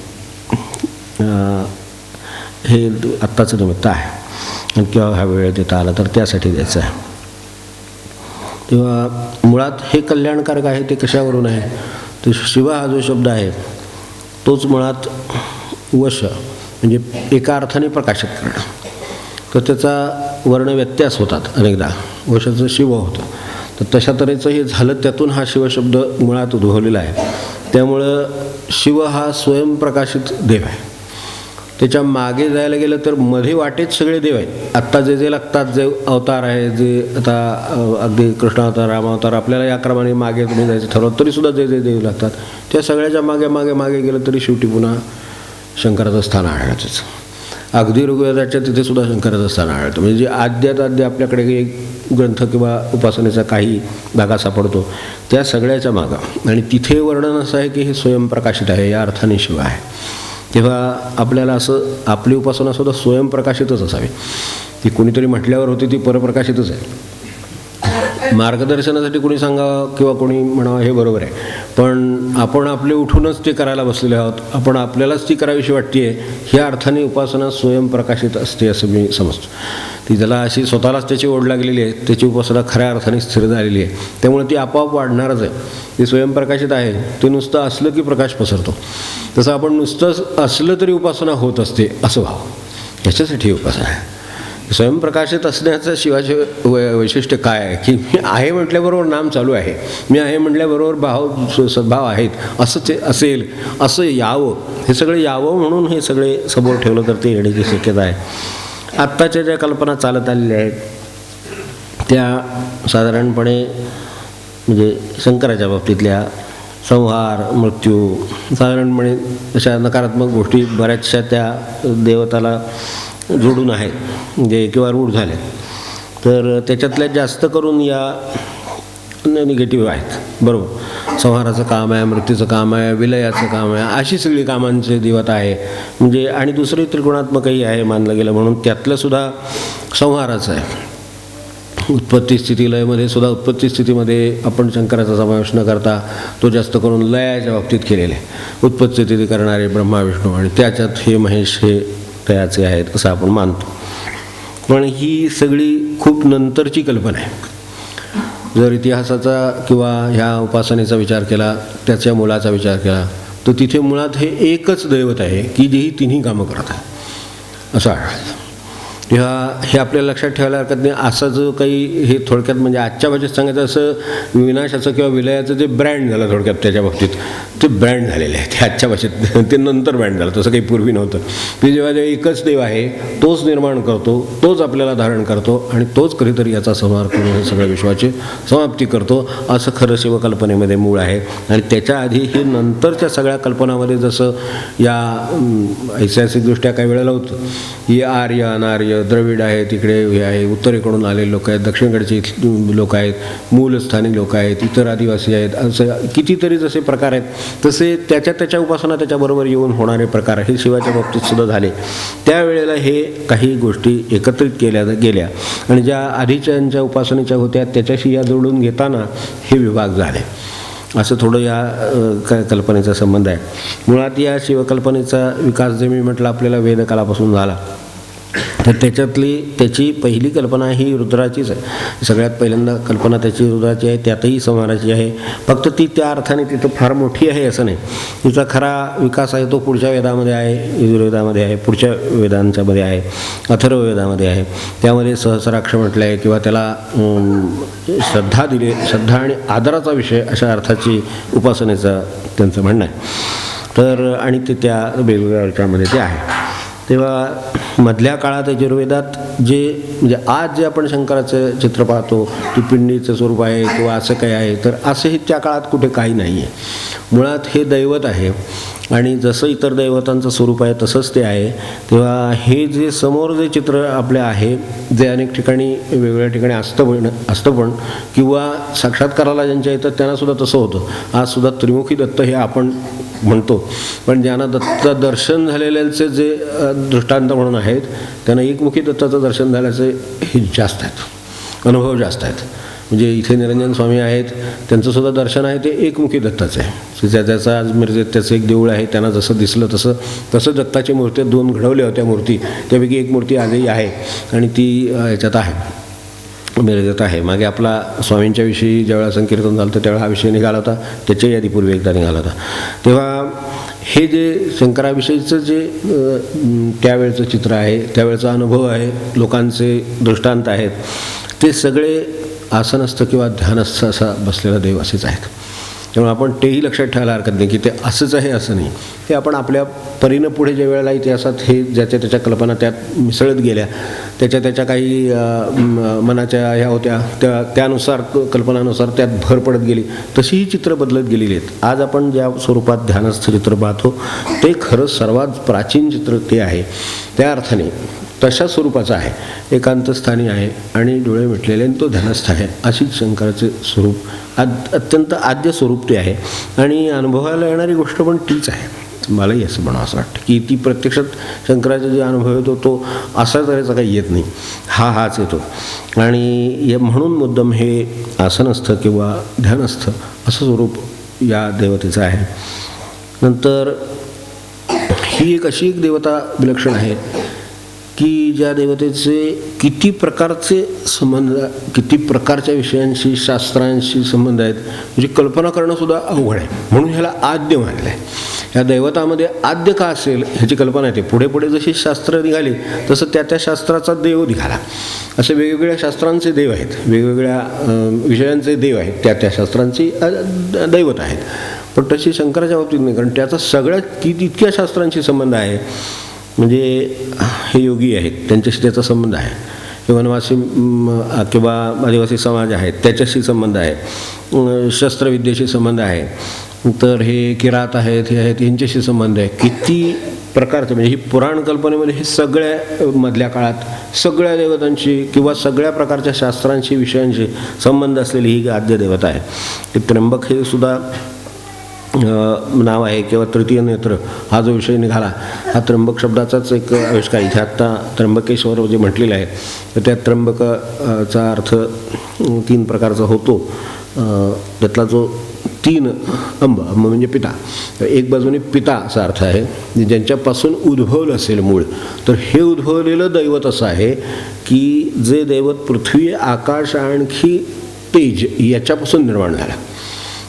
आत्ताचं निमित्त आहे. आणि किंवा हा वेळ देता आला तर त्यासाठी द्यायचं आहे. तेव्हा मुळात हे कल्याणकारक आहे ते कशावरून आहे, तर शिव हा जो शब्द आहे तोच मुळात वश म्हणजे एका अर्थाने प्रकाशित करणं. तर त्याचा वर्णव्यत्यास होतात अनेकदा, वशाचं शिव होतं, तर तशा तऱ्हेचं हे झालं, त्यातून हा शिवशब्द मुळात उद्भवलेला आहे. त्यामुळं शिव हा स्वयंप्रकाशित देव आहे. त्याच्या मागे जायला गेलं तर मध्ये वाटेत सगळे देव आहेत. आत्ता जे लागतात, जे अवतार आहे, जे आता अगदी कृष्णावतार, रामावतार, आपल्याला या क्रमाने मागे तुम्ही जायचं ठरवत तरीसुद्धा जे देव लागतात त्या सगळ्याच्या मागे मागे मागे गेलं तरी शेवटी पुन्हा शंकराचं स्थान आढळतंच. अगदी ऋग्वेदाच्या तिथे सुद्धा शंकराचं स्थान आढळतं. म्हणजे आद्यात आपल्याकडे एक ग्रंथ किंवा उपासनेचा काही धागा सापडतो त्या सगळ्याच्या मागं, आणि तिथे वर्णन असं आहे की हे स्वयंप्रकाशित आहे, या अर्थाने शिव आहे. तेव्हा आपल्याला असं आपली उपासनासुद्धा स्वयंप्रकाशितच असावी. ती कोणीतरी म्हटल्यावर होती ती परप्रकाशितच आहे. मार्गदर्शनासाठी कोणी सांगावं किंवा कोणी म्हणावं हे बरोबर आहे, पण आपण आपले उठूनच ते करायला बसलेले आहोत, आपण आपल्यालाच ती करावीशी वाटते आहे, ह्या अर्थाने उपासना स्वयंप्रकाशित असते असं मी समजतो. ती ज्याला अशी स्वतःलाच त्याची ओढ लागलेली आहे त्याची उपासना खऱ्या अर्थाने स्थिर झालेली आहे, त्यामुळे ती आपोआप वाढणारच आहे. ती स्वयंप्रकाशित आहे, ते नुसतं असलं की प्रकाश पसरतो. तसं आपण नुसतंच असलं तरी उपासना होत असते असं व्हावं, ह्याच्यासाठी उपासना आहे. स्वयंप्रकाशित असण्याचं शिवाचे वैशिष्ट्य काय आहे की मी आहे म्हटल्याबरोबर नाम चालू आहे, मी आहे म्हटल्याबरोबर सद्भाव आहेत असं ते असेल, असं यावं, हे सगळं यावं म्हणून हे सगळे समोर ठेवलं तर ते येण्याची शक्यता आहे. आत्ताच्या ज्या कल्पना चालत आलेल्या आहेत त्या साधारणपणे म्हणजे शंकराच्या बाबतीतल्या संहार, मृत्यू, साधारणपणे अशा नकारात्मक गोष्टी बऱ्याचशा त्या देवताला जोडून आहेत म्हणजे किंवा रूढ झाले, तर त्याच्यातल्या जास्त करून या निगेटिव्ह आहेत. बरोबर, संहाराचं काम आहे, मृत्यूचं काम आहे, विलयाचं काम आहे, अशी सगळी कामांचे देवता आहे. म्हणजे आणि दुसरे त्रिगुणात्मकही आहे मानलं गेलं म्हणून त्यातलं सुद्धा संहाराचं आहे. उत्पत्ती स्थिती लयमध्ये सुद्धा उत्पत्ती स्थितीमध्ये आपण शंकराचा समावेश न करता तो जास्त करून लयाच्या बाबतीत केलेला आहे. उत्पत्ती स्थिती करणारे ब्रह्मा विष्णू आणि त्याच्यात हे महेश हे तयाचे आहेत असं आपण मानतो. पण ही सगळी खूप नंतरची कल्पना आहे. जर इतिहासाचा किंवा ह्या उपासनेचा विचार केला, त्याच्या मुलाचा विचार केला, तर तिथे मुळात हे एकच दैवत आहे की जे ही तिन्ही कामं करत आहे असं आढळतं. हे आपल्याला लक्षात ठेवायला हरकत नाही. असं जो काही हे थोडक्यात म्हणजे आजच्या भाषेत सांगायचं असं विनाशाचं किंवा विलयाचं जे ब्रँड झालं थोडक्यात त्याच्या बाबतीत ते ब्रँड झालेले आहे ते आजच्या भाषेत. ते नंतर ब्रँड झालं, तसं काही पूर्वी नव्हतं. ते जेव्हा एकच देव आहे तोच निर्माण करतो, तोच आपल्याला धारण करतो आणि तोच कधीतरी याचा संहार करून हे सगळ्या विश्वाची समाप्ती करतो असं खरं शिवकल्पनेमध्ये मूळ आहे. आणि त्याच्या आधी हे नंतरच्या सगळ्या कल्पनामध्ये जसं या ऐतिहासिकदृष्ट्या काही वेळेला होतं ही आर्य अनार्य द्रविड आहे, तिकडे हे आहे, उत्तरेकडून आलेले लोक आहेत, दक्षिणकडचे लोक आहेत, मूलस्थानी लोक आहेत, इतर आदिवासी आहेत, असं कितीतरी जसे प्रकार आहेत तसे त्याच्या उपासना त्याच्याबरोबर येऊन होणारे प्रकार हे शिवाच्या बाबतीत सुद्धा झाले. त्यावेळेला हे काही गोष्टी एकत्रित केल्या गेल्या आणि ज्या आधीच्या उपासनेच्या होत्या त्याच्याशी या जोडून घेताना हे विभाग झाले. असं थोडं या कल्पनेचा संबंध आहे. मुळात या शिवकल्पनेचा विकास जे मी म्हटलं आपल्याला वेदकालापासून झाला, तर त्याची पहिली कल्पना ही रुद्राचीच आहे. सगळ्यात पहिल्यांदा कल्पना त्याची रुद्राची आहे, त्यातही संहाराची आहे. फक्त ती त्या अर्थाने तिथं फार मोठी आहे असं नाही. तिचा खरा विकास आहे तो पुढच्या वेदामध्ये आहे, यजुर्वेदामध्ये आहे, पुढच्या वेदांच्यामध्ये आहे, अथर्ववेदामध्ये आहे. त्यामध्ये सहस्राक्ष म्हटलं आहे किंवा त्याला श्रद्धा आणि आदराचा विषय अशा अर्थाची उपासनेचा त्यांचं म्हणणं आहे. तर आणि ते त्या वेगवेगळ्या अर्थामध्ये ते आहे. तेव्हा मधल्या काळात यजुर्वेदात जे म्हणजे आज जे आपण शंकराचं चित्र पाहतो की पिंडीचं स्वरूप आहे किंवा असं काही आहे, तर असंही त्या काळात कुठे काही नाही आहे. मुळात हे दैवत आहे आणि जसं इतर दैवतांचं स्वरूप आहे तसंच ते आहे. तेव्हा हे जे समोर जे चित्र आपले आहे जे अनेक ठिकाणी वेगवेगळ्या ठिकाणी असतं पण किंवा साक्षात्काराला ज्यांच्या येतं त्यांनासुद्धा तसं होतं. आजसुद्धा त्रिमुखी दत्त हे आपण म्हणतो, पण ज्यांना दत्त दर्शन झालेल्यांचे जे दृष्टांत म्हणून आहेत त्यांना एकमुखी दत्ताचं दर्शन झाल्याचे हे जास्त आहेत, अनुभव जास्त आहेत. म्हणजे इथे निरंजन स्वामी आहेत त्यांचंसुद्धा दर्शन आहे ते एकमुखी दत्ताचं आहे. त्याचं आज मिरजेत त्याचं एक देऊळ आहे, त्यांना जसं दिसलं तसं दत्ताची मूर्ती 2 घडवल्या होत्या मूर्ती, त्यापैकी एक मूर्ती आजही आहे आणि ती याच्यात आहे, मिरजेत आहे. मागे आपला स्वामींच्या विषयी ज्यावेळा संकीर्तन झालं त्यावेळा हा विषय निघाला होता, त्याच्याही आधी पूर्वी एकदा निघाला होता. तेव्हा हे जे शंकराविषयीचं जे त्यावेळचं चित्र आहे, त्यावेळचा अनुभव आहे, लोकांचे दृष्टांत आहेत, ते सगळे आसनस्थ किंवा ध्यानस्थ असा बसलेला देव असेच आहेत. त्यामुळे आपण तेही लक्षात ठेवायला हरकत नाही की ते असंच आहे असं नाही. ते आपण आपल्या परीनं पुढे ज्या वेळेला इतिहासात हे ज्याच्या त्याच्या कल्पना त्यात मिसळत गेल्या त्याच्या काही मनाच्या ह्या होत्या त्यानुसार कल्पनानुसार त्यात भर पडत गेली, तशी ही चित्र बदलत गेलेली आहेत. आज आपण ज्या स्वरूपात ध्यानस्थ चित्र पाहतो ते खरं सर्वात प्राचीन चित्र ते आहे. त्या अर्थाने तशा स्वरूपाचं आहे, एकांतस्थानी आहे आणि डोळे मिटलेले आणि तो ध्यानस्थ आहे, अशीच शंकराचे स्वरूप अत्यंत आद्य स्वरूप ते आहे. आणि अनुभवायला येणारी गोष्ट पण तीच आहे. मलाही असं म्हणावं असं वाटतं की ती प्रत्यक्षात शंकराचा जे अनुभव येतो तो असा तऱ्हेचा काही येत नाही, हाच येतो. आणि म्हणून मुद्दाम हे आसनस्थ किंवा ध्यानस्थ असं स्वरूप या देवतेचं आहे. नंतर ही अशी एक देवता विलक्षण आहे की ज्या देवतेचे किती प्रकारचे संबंध, किती प्रकारच्या विषयांशी शास्त्रांशी संबंध आहेत, म्हणजे कल्पना करणंसुद्धा अवघड आहे. म्हणून ह्याला आद्य मानलं आहे. ह्या दैवतामध्ये आद्य का असेल ह्याची कल्पना येते. पुढे पुढे जशी शास्त्र निघाली तसं त्या शास्त्राचा देव निघाला. असे वेगवेगळ्या शास्त्रांचे देव आहेत, वेगवेगळ्या विषयांचे देव आहेत, त्या शास्त्रांची दैवत आहेत. पण तशी शंकराच्या बाबतीत नाही, कारण त्याचा सगळ्यात इतक्या शास्त्रांशी संबंध आहे. म्हणजे हे योगी आहेत त्यांच्याशी त्याचा संबंध आहे, हे वनवासी किंवा आदिवासी समाज आहेत त्याच्याशी संबंध आहे, शस्त्रविद्येशी संबंध आहे, तर हे किरात आहेत हे आहेत यांच्याशी संबंध आहे. किती प्रकारचे म्हणजे ही पुराण कल्पनेमध्ये हे सगळ्या मधल्या काळात सगळ्या देवतांशी किंवा सगळ्या प्रकारच्या शास्त्रांशी विषयांशी संबंध असलेली ही आद्य देवता आहे. ते त्र्यंबक हे सुद्धा नाव आहे किंवा तृतीय नेत्र हा जो विषय निघाला हा त्र्यंबक शब्दाचाच एक आविष्कार. इथे आत्ता त्र्यंबकेश्वर जे म्हटलेलं आहे तर त्या त्र्यंबकचा अर्थ 3 प्रकारचा होतो. त्यातला जो 3 अंब म्हणजे पिता, एक बाजूने पिता असा अर्थ आहे ज्यांच्यापासून उद्भवलं असेल मूळ. तर हे उद्भवलेलं दैवत असं आहे की जे दैवत पृथ्वी आकाश आणखी तेज याच्यापासून निर्माण झाला.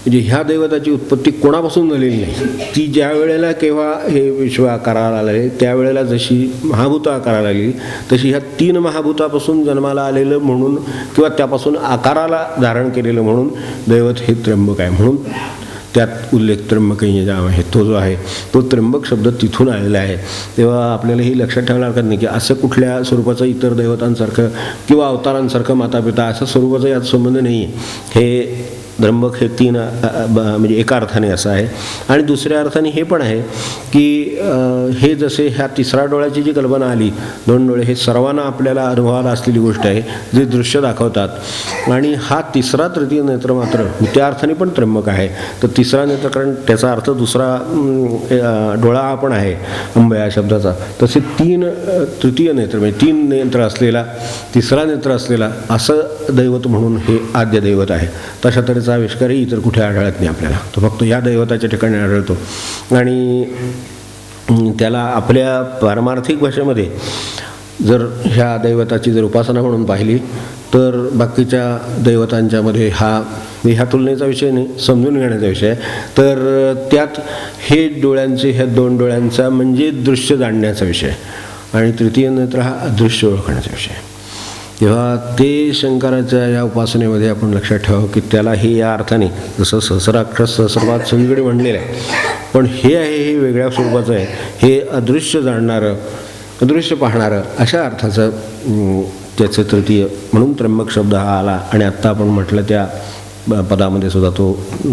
म्हणजे ह्या दैवताची उत्पत्ती कोणापासून झालेली नाही. ती ज्या वेळेला केव्हा हे विश्व आकाराला आले त्यावेळेला जशी महाभूतं आकाराला आली तशी ह्या 3 महाभूतापासून जन्माला आलेलं म्हणून किंवा त्यापासून आकाराला धारण केलेलं म्हणून दैवत हे त्र्यंबक आहे. म्हणून त्यात उल्लेख त्र्यंबकही आहे तो जो आहे तो त्र्यंबक शब्द तिथून आलेला आहे. तेव्हा आपल्याला ही लक्षात ठेवायला हरकत नाही की असं कुठल्या स्वरूपाचं इतर दैवतांसारखं किंवा अवतारांसारखं मातापिता असं स्वरूपाचा यात संबंध नाही आहे. हे त्र्यंबक हे 3 म्हणजे एका अर्थाने असं आहे. आणि दुसऱ्या अर्थाने हे पण आहे की हे जसे ह्या 3रा डोळ्याची जी कल्पना आली, 2 डोळे हे सर्वांना आपल्याला अनुभवाला असलेली गोष्ट आहे जे दृश्य दाखवतात. आणि हा 3रा तृतीय नेत्र मात्र त्या अर्थाने पण त्र्यंबक आहे. तर 3रा नेत्र कारण त्याचा अर्थ दुसरा डोळा हा पण आहे अंब या शब्दाचा. तसे 3 तृतीय नेत्र म्हणजे 3 नेत्र असलेला 3रा नेत्र असलेला असं दैवत म्हणून हे आद्य दैवत आहे. तशा तऱ्हेचा आविष्कारही इतर कुठे आढळत नाही आपल्याला, तो फक्त या दैवताच्या ठिकाणी आढळतो. आणि त्याला आपल्या पारमार्थिक भाषेमध्ये जर ह्या दैवताची जर उपासना म्हणून पाहिली तर बाकीच्या दैवतांच्यामध्ये ह्या तुलनेचा विषय नाही, समजून घेण्याचा विषय आहे. तर त्यात हे डोळ्यांचे ह्या 2 डोळ्यांचा म्हणजे दृश्य जाणण्याचा विषय आणि तृतीय नेत्र हा अदृश्य ओळखण्याचा विषय आहे. तेव्हा ते शंकराच्या या उपासनेमध्ये आपण लक्षात ठेवावं की त्याला हे या अर्थाने जसं सहस्राक्षर सहस्रपाद सगळीकडे म्हणलेलं आहे, पण हे आहे हे वेगळ्या स्वरूपाचं आहे. हे अदृश्य जाणणारं अदृश्य पाहणारं अशा अर्थाचं त्याचं तृतीय म्हणून त्र्यंबक शब्द हा आला. आणि आत्ता आपण म्हटलं त्या पदामध्ये सुद्धा तो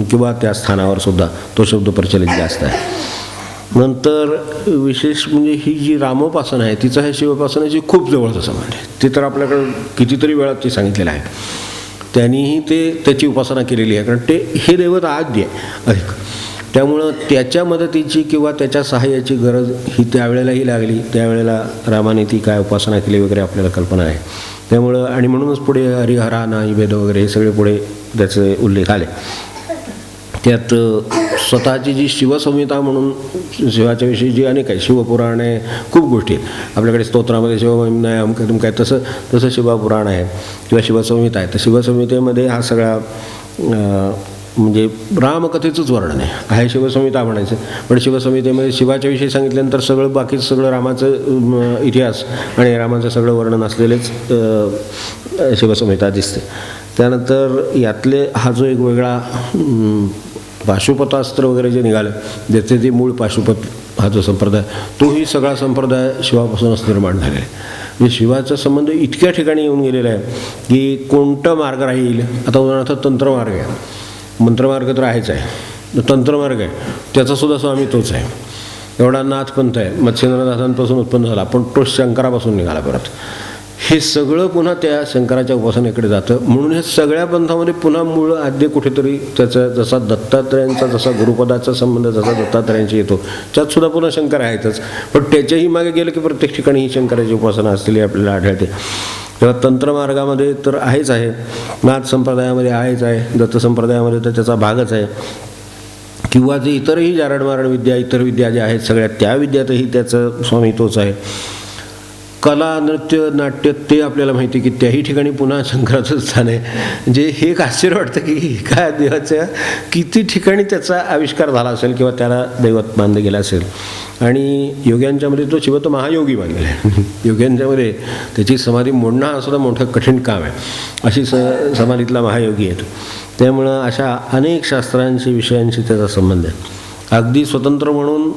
किंवा त्या स्थानावर सुद्धा तो शब्द प्रचलित जास्त आहे. नंतर विशेष म्हणजे ही जी रामोपासना आहे तिचा ह्या शिवोपासनेची खूप जवळचा संबंध आहे. ते तर आपल्याकडं कितीतरी वेळा ते सांगितलेलं आहे. त्यांनीही त्याची उपासना केलेली आहे कारण हे दैवत आद्य आहे अधिक. त्यामुळं त्याच्या मदतीची किंवा त्याच्या सहाय्याची गरज ही त्यावेळेलाही लागली. त्यावेळेला रामाने ती काय उपासना केली वगैरे आपल्याला कल्पना आहे. त्यामुळं आणि म्हणूनच पुढे हरिहरा नैवेद्य वगैरे हे सगळे पुढे त्याचे उल्लेख आले. त्यात स्वतःची जी शिवसंहिता म्हणून शिवाच्या विषयी जी अनेक आहे, शिवपुराणे खूप गोष्टी आहेत आपल्याकडे. स्तोत्रामध्ये शिवमहिमा आहे, अमकं तुमकं आहे, तसं शिवपुराण आहे किंवा शिवसंहिता आहे. तर शिवसंहितेमध्ये हा सगळा म्हणजे रामकथेचंच वर्णन आहे शिवसंहिता म्हणायचं. पण शिवसंहितेमध्ये शिवाच्या विषयी सांगितल्यानंतर सगळं बाकीचं सगळं रामाचं इतिहास आणि रामाचं सगळं वर्णन असलेलेच शिवसंहिता दिसते. त्यानंतर यातले हा जो एक वेगळा पाशुपतास्त्र वगैरे जे निघालं ज्याचे ते मूळ पाशुपत हा जो संप्रदाय तोही सगळा संप्रदाय शिवापासूनच निर्माण झालेला आहे. म्हणजे शिवाचा संबंध इतक्या ठिकाणी येऊन गेलेला आहे की कोणता मार्ग राहील. आता उदाहरणार्थ तंत्रमार्ग आहे, मंत्रमार्ग तर आहेच आहे, तंत्रमार्ग आहे त्याचासुद्धा स्वामी तोच आहे. एवढा नाथपंथ आहे, मत्स्येंद्रनाथांपासून उत्पन्न झाला पण तो शंकरापासून निघाला परत. हे सगळं पुन्हा त्या शंकराच्या उपासनेकडे जातं. म्हणून हे सगळ्या पंथामध्ये पुन्हा मूळ आद्य कुठेतरी त्याचा जसा दत्तात्रयांचा जसा गुरुपदाचा संबंध जसा दत्तात्रयांशी येतो त्यातसुद्धा पुन्हा शंकर आहेतच. पण त्याच्याही मागे गेलं की प्रत्येक ठिकाणी ही शंकराची उपासना असलेली आपल्याला आढळते. तेव्हा तंत्रमार्गामध्ये तर आहेच आहे, नाथ संप्रदायामध्ये आहेच आहे, दत्त संप्रदायामध्ये तर त्याचा भागच आहे. किंवा जे इतरही जारणमारण विद्या इतर विद्या ज्या आहेत सगळ्या त्या विद्यातही त्याचं स्वामी तोच आहे. कला नृत्य नाट्य ते आपल्याला माहिती की त्याही ठिकाणी पुन्हा शंकराचं स्थान आहे. जे हे एक आश्चर्य वाटतं की एका देवाच्या किती ठिकाणी त्याचा आविष्कार झाला असेल किंवा त्याला दैवत मानलं गेलं असेल. आणि योग्यांच्यामध्ये तो शिव तो महायोगी मानलेला आहे. योग्यांच्यामध्ये त्याची समाधी मोडणं हा सुद्धा मोठं कठीण काम आहे. अशी समाधीतला महायोगी आहे. त्यामुळं अशा अनेक शास्त्रांशी विषयांशी त्याचा संबंध आहे. अगदी स्वतंत्र म्हणून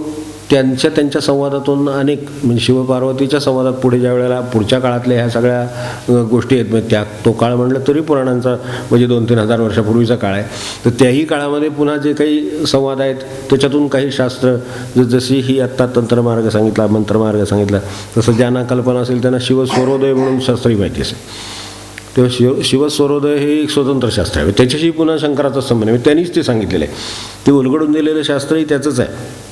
त्यांच्या संवादातून अनेक म्हणजे शिवपार्वतीच्या संवादात पुढे ज्या वेळेला पुढच्या काळातल्या ह्या सगळ्या गोष्टी आहेत म्हणजे तो काळ म्हटलं तरी पुराणांचा म्हणजे 2-3 हजार वर्षापूर्वीचा काळ आहे. तर त्याही काळामध्ये पुन्हा जे काही संवाद आहेत त्याच्यातून काही शास्त्र जशी ही आत्ता तंत्रमार्ग सांगितला मंत्रमार्ग सांगितला तसं ज्यांना कल्पना असेल त्यांना शिवस्वरोदय म्हणून शास्त्रही माहिती असेल. तेव्हा शिवस्वरोदय हे एक स्वतंत्र शास्त्र आहे. त्याच्याशी पुन्हा शंकराचा संबंध आहे. त्यांनीच ते सांगितलेलं आहे. ते उलगडून दिलेलं शास्त्रही त्याचंच आहे.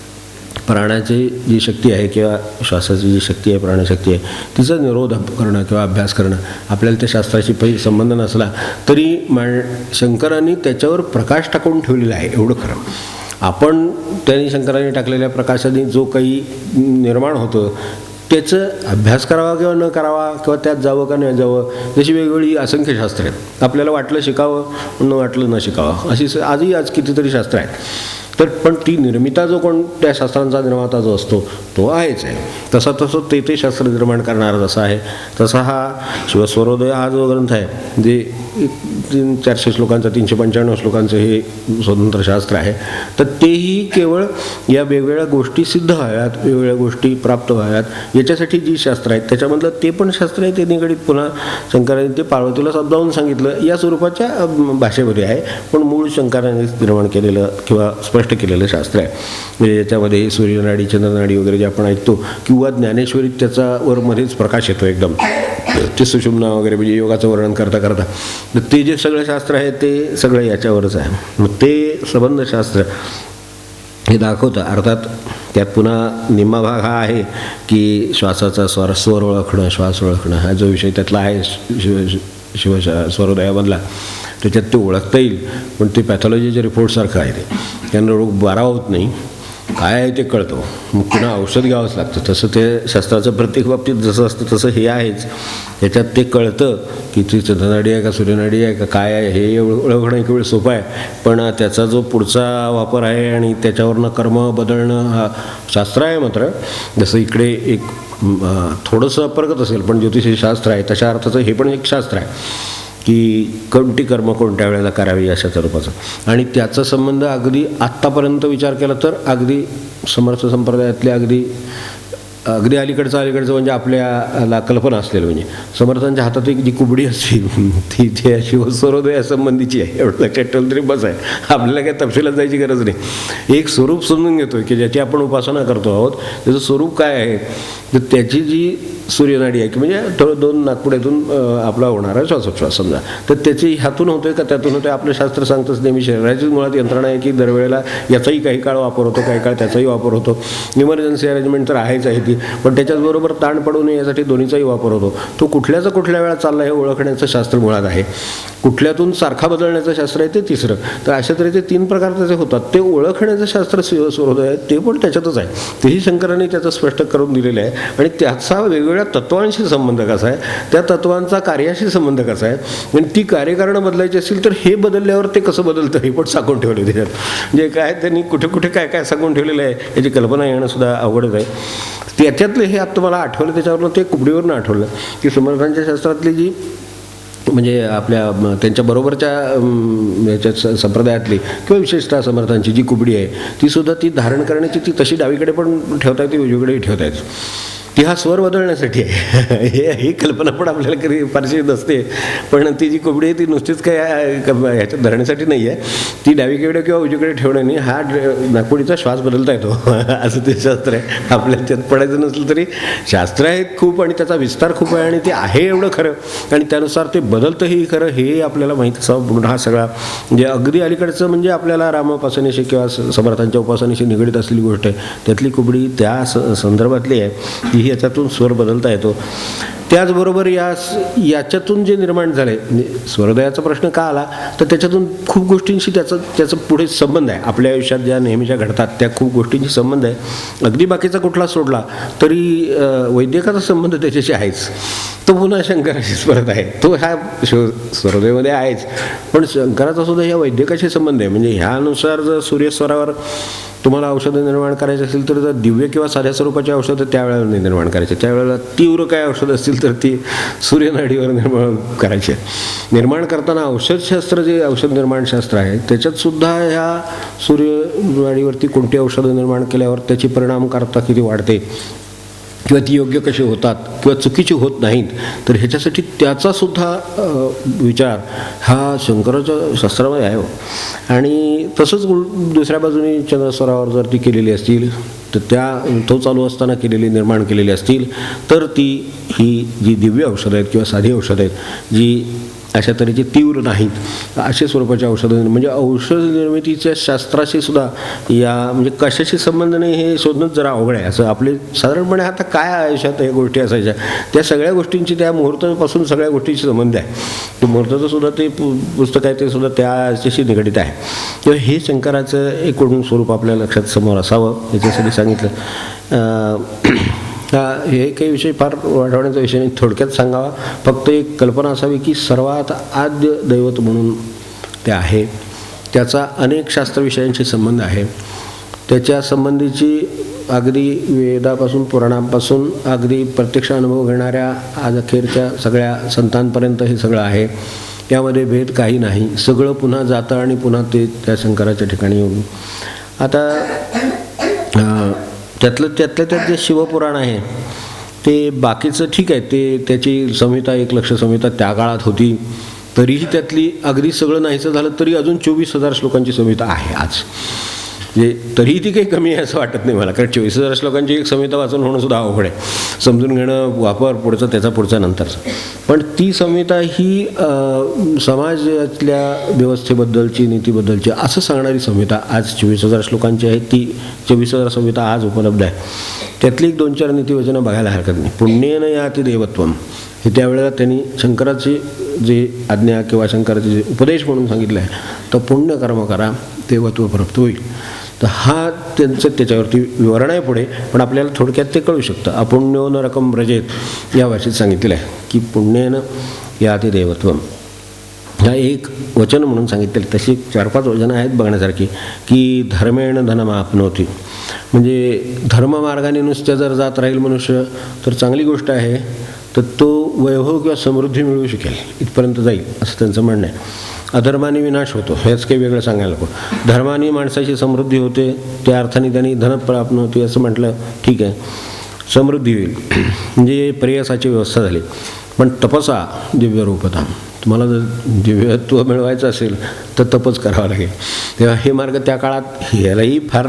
प्राणाची जी शक्ती आहे किंवा श्वासाची जी शक्ती आहे प्राणशक्ती आहे तिचा निरोध करणं किंवा अभ्यास करणं आपल्याला त्या शास्त्राशी काही संबंध नसला तरी शंकरांनी त्याच्यावर प्रकाश टाकून ठेवलेला आहे एवढं खरं. आपण त्यांनी शंकरांनी टाकलेल्या प्रकाशाने जो काही निर्माण होतं त्याचं अभ्यास करावा किंवा न करावा किंवा त्यात जावं का न जावं जशी वेगवेगळी असंख्य शास्त्र आहेत. आपल्याला वाटलं शिकावं न वाटलं न शिकावं अशी आज कितीतरी शास्त्र आहेत. तर पण ती निर्मिता जो कोण त्या शास्त्रांचा निर्माता जो असतो तो आहेच आहे. तसं ते शास्त्र निर्माण करणारा जसा आहे तसा हा शिवस्वरोदय हा जो ग्रंथ आहे जे 400 श्लोकांचं 395 श्लोकांचं हे स्वतंत्र शास्त्र आहे. तर तेही केवळ या वेगवेगळ्या गोष्टी सिद्ध व्हाव्यात वेगवेगळ्या गोष्टी प्राप्त व्हाव्यात याच्यासाठी जी शास्त्र आहेत त्याच्यामधलं ते पण शास्त्र आहे ते निगडीत पुन्हा शंकरांनी ते पार्वतीला समजावून सांगितलं या स्वरूपाच्या भाषेमध्ये आहे. पण मूळ शंकरांनी निर्माण केलेलं किंवा स्पष्ट केलेलं शास्त्र आहे. म्हणजे याच्यामध्ये सूर्यनाडी चंद्रनाडी वगैरे जे आपण ऐकतो किंवा ज्ञानेश्वरीत त्याच्यावर मध्येच प्रकाश येतो एकदम ते सुषुम्ना वगैरे म्हणजे योगाचं वर्णन करता करता तर ते जे सगळं शास्त्र आहे ते सगळं याच्यावरच आहे. मग ते संबंधशास्त्र हे दाखवतं. अर्थात त्यात पुन्हा निम्मा भाग हा आहे की श्वासाचा स्वर ओळखणं श्वास ओळखणं हा जो विषय त्यातला आहे शिव स्वरोदयामधला त्याच्यात ते ओळखता येईल. पण ते पॅथॉलॉजीच्या रिपोर्टसारखं आहे. ते त्यांना रोग बरा होत नाही काय आहे ते कळतं मग पुन्हा औषध घ्यावंच लागतं. तसं ते शास्त्राचं प्रत्येक बाबतीत जसं असतं तसं हे आहेच. त्याच्यात ते कळतं की ती चंद्रनाडी आहे का सूर्यनाडी आहे का काय आहे हे ओळखणं एक वेळ सोपं आहे. पण त्याचा जो पुढचा वापर आहे आणि त्याच्यावरनं कर्म बदलणं हा शास्त्र आहे. मात्र जसं इकडे एक थोडंसं अपरगत असेल पण ज्योतिषी शास्त्र आहे तशा अर्थाचं हे पण एक शास्त्र आहे की कोणती कर्म कोणत्या वेळेला करावी अशा स्वरूपाचं. आणि त्याचा संबंध अगदी आत्तापर्यंत विचार केला तर अगदी समर्थ संप्रदायातले अगदी अलीकडचं म्हणजे आपल्याला कल्पना असलेलं म्हणजे समर्थांच्या हातात एक जी कुबडी असते ती त्या शिवस्वरोदयासंबंधीची आहे एवढं लक्षात ठेवलं तरी बस आहे. आपल्याला काही तपशिलात जायची गरज नाही. एक स्वरूप समजून घेतो की ज्याची आपण उपासना करतो आहोत त्याचं स्वरूप काय आहे तर त्याची जी सूर्यनाडी आहे की म्हणजे 2 नाकपुड्यातून आपला होणारा श्वासोच्छ्वास समजा तर त्याची ह्यातून होतोय का त्यातून होतोय आपलं शास्त्र सांगतंच नेहमी शरीराचीच मुळात यंत्रणा आहे की दरवेळेला याचाही काही काळ वापर होतो काही काळ त्याचाही वापर होतो. इमर्जन्सी अरेंजमेंट तर आहेच आहे ती पण त्याच्याचबरोबर ताण पडू नये यासाठी दोन्हीचाही वापर होतो. तो कुठल्या वेळा चालला हे ओळखण्याचं शास्त्र मुळात आहे. कुठल्यातून सारखा बदलण्याचं शास्त्र आहे ते तिसरं. तर अशा तऱ्हेचे 3 प्रकार त्याचे होतात. ते ओळखण्याचं शास्त्र शिवस्वरोदय आहे ते पण त्याच्यातच आहे. तेही शंकरांनी त्याचं स्पष्ट करून दिलेलं आहे. आणि त्याचा वेगवेगळ्या तत्वांशी संबंध कसा आहे त्या तत्वांचा कार्याशी संबंध कसा आहे आणि ती कार्यकारणं बदलायची असेल तर हे बदलल्यावर ते कसं बदलतं हे पण सांगून ठेवलं त्याच्यात. म्हणजे काय त्यांनी कुठे काय सांगून ठेवलेलं आहे याची कल्पना येणं सुद्धा अवघडच आहे. त्याच्यातलं हे आत्ता मला आठवलं त्याच्यावरनं ते कुबडीवरनं आठवलं की समर्थांच्या शास्त्रातली जी म्हणजे आपल्या त्यांच्या बरोबरच्या याच्यात संप्रदायातली किंवा विशेषतः समर्थांची जी कुबडी आहे ती सुद्धा ती धारण करण्याची ती तशी डावीकडे पण ठेवता येते उजवीकडेही ठेवता येते. की हा स्वर बदलण्यासाठी आहे. ही कल्पना पण आपल्याला कधी फारशी नसते, पण ती जी कोंबडी आहे ती नुसतीच काय ह्याच्यात धरण्यासाठी नाही आहे, ती डावीकडे किंवा उजवीकडे ठेवण्याने हा नागपुडीचा श्वास बदलता येतो असं ते शास्त्र आहे. आपल्याला त्यात पडायचं नसलं तरी शास्त्र आहेत खूप आणि त्याचा विस्तार खूप आहे आणि ते आहे एवढं खरं आणि त्यानुसार ते बदलतंही खरं हे आपल्याला माहीत असावं. पूर्ण हा सगळा म्हणजे अगदी अलीकडचं म्हणजे आपल्याला रामोपासनेशी किंवा समर्थांच्या उपासनेशी निगडीत असलेली गोष्ट आहे. त्यातली कुबडी त्या संदर्भातली आहे की याच्यातून स्वर बदलता येतो. त्याचबरोबर याच्यातून जे निर्माण झाले म्हणजे स्वर्गदयाचा प्रश्न का आला तर त्याच्यातून खूप गोष्टींशी त्याचा पुढे संबंध आहे. आपल्या आयुष्यात ज्या नेहमीच्या घडतात त्या खूप गोष्टींशी संबंध आहे. अगदी बाकीचा कुठला सोडला तरी वैद्यकाचा संबंध त्याच्याशी आहेच. तो पुन्हा शंकराशी स्पर्ध आहे. तो ह्या स्वर्गदेमध्ये आहेच, पण शंकराचा सुद्धा ह्या वैद्यकाशी संबंध आहे. म्हणजे ह्यानुसार जर सूर्यस्वरावर तुम्हाला औषधं निर्माण करायची असेल तर जर दिव्य किंवा साध्या स्वरूपाची औषधं त्यावेळेला नाही निर्माण करायची, त्यावेळेला तीव्र काय औषधं असतील तर ती सूर्यनाडीवर निर्माण करायची. निर्माण करताना औषधशास्त्र जे औषध निर्माणशास्त्र आहे त्याच्यातसुद्धा ह्या सूर्यनाडीवरती कोणती औषधं निर्माण केल्यावर त्याची परिणामकारकता किती वाढते किंवा ती योग्य कशी होतात किंवा चुकीची होत नाहीत, तर ह्याच्यासाठी त्याचासुद्धा विचार हा शंकराच्या शास्त्रामध्ये आहे. आणि तसंच दुसऱ्या बाजूने चंद्रस्वरावर जर ती केलेली असतील तर तो चालू असताना निर्माण केलेली असतील तर ही जी दिव्य औषधं आहेत किंवा साधी औषधं आहेत जी अशा तऱ्हेची तीव्र नाहीत अशा स्वरूपाच्या औषधं म्हणजे औषध निर्मितीच्या शास्त्राशी सुद्धा या म्हणजे कशाशी संबंध नाही हे शोधणंच जरा अवघड आहे. असं आपले साधारणपणे आता काय आयुष्यात या गोष्टी असायच्या त्या सगळ्या गोष्टींची त्या मुहूर्तापासून सगळ्या गोष्टींशी संबंध आहे. ते मुहूर्ताचं सुद्धा ते पुस्तक आहे ते सुद्धा त्याच्याशी निगडीत आहे. किंवा हे शंकराचं एकूण स्वरूप आपल्या लक्षात समोर असावं याच्यासाठी सांगितलं. हे काही विषय फार वाढवण्याचा विषय नाही, थोडक्यात सांगावा. फक्त एक कल्पना असावी की सर्वात आद्य दैवत म्हणून ते आहे. त्याचा अनेक शास्त्रविषयांशी संबंध आहे. त्याच्या संबंधीची अगदी वेदापासून पुराणांपासून अगदी प्रत्यक्ष अनुभव घेणाऱ्या आज अखेरच्या सगळ्या संतांपर्यंत हे सगळं आहे. यामध्ये भेद काही नाही. सगळं पुन्हा जातं आणि पुन्हा ते त्या शंकराच्या ठिकाणी येऊन आता त्यातल्या त्यात जे शिवपुराण आहे ते बाकीचं ठीक आहे, ते त्याची संहिता 1 लक्ष संहिता त्या काळात होती, तरीही त्यातली अगदी सगळं नाहीचं झालं तरी अजून 24,000 श्लोकांची संहिता आहे आज. म्हणजे तरीही ती काही कमी आहे असं वाटत नाही मला, कारण 24,000 श्लोकांची एक संहिता वाचून होणं सुद्धा अवघड आहे. समजून घेणं वापर पुढचं त्याचा पुढचा नंतरचं. पण ती संहिता ही समाजातल्या व्यवस्थेबद्दलची नीतीबद्दलची असं सांगणारी संहिता आज 24,000 श्लोकांची आहे. ती 24,000 संहिता आज उपलब्ध आहे. त्यातली 1-2-4 नीतिवचनं बघायला हरकत नाही. पुण्येन याति देवत्वम हे त्यावेळेला त्यांनी शंकराची जे आज्ञा किंवा शंकराचे जे उपदेश म्हणून सांगितलं आहे तर पुण्यकर्म करा देवत्व प्राप्त होईल. तर हा त्यांचं त्याच्यावरती विवरण आहे पुढे, पण आपल्याला थोडक्यात ते कळू शकतं. अपुण्यो न रकम व्रजेत या भाषेत सांगितलेलं आहे की पुण्येन याति देवत्वम. ह्या एक वचन म्हणून सांगितलेलं. तशी 4-5 वचनं आहेत बघण्यासारखी की धर्मेण धनमाप्नोति, म्हणजे धर्ममार्गाने नुसत्या जर जात राहील मनुष्य तर चांगली गोष्ट आहे, तर तो वैभव किंवा समृद्धी मिळवू शकेल इथपर्यंत जाईल असं त्यांचं म्हणणं आहे. अधर्माने विनाश होतो हेच काही वेगळं सांगायला नको. धर्माने माणसाची समृद्धी होते, त्या अर्थाने त्यांनी धनप्राप्त होती असं म्हटलं ठीक आहे, समृद्धी होईल म्हणजे प्रेयसाची व्यवस्था झाली. पण तपसा दिव्यरूपता, तुम्हाला जर दिव्यत्व मिळवायचं असेल तर तपच करावं लागेल. तेव्हा हे मार्ग त्या काळात यालाही फार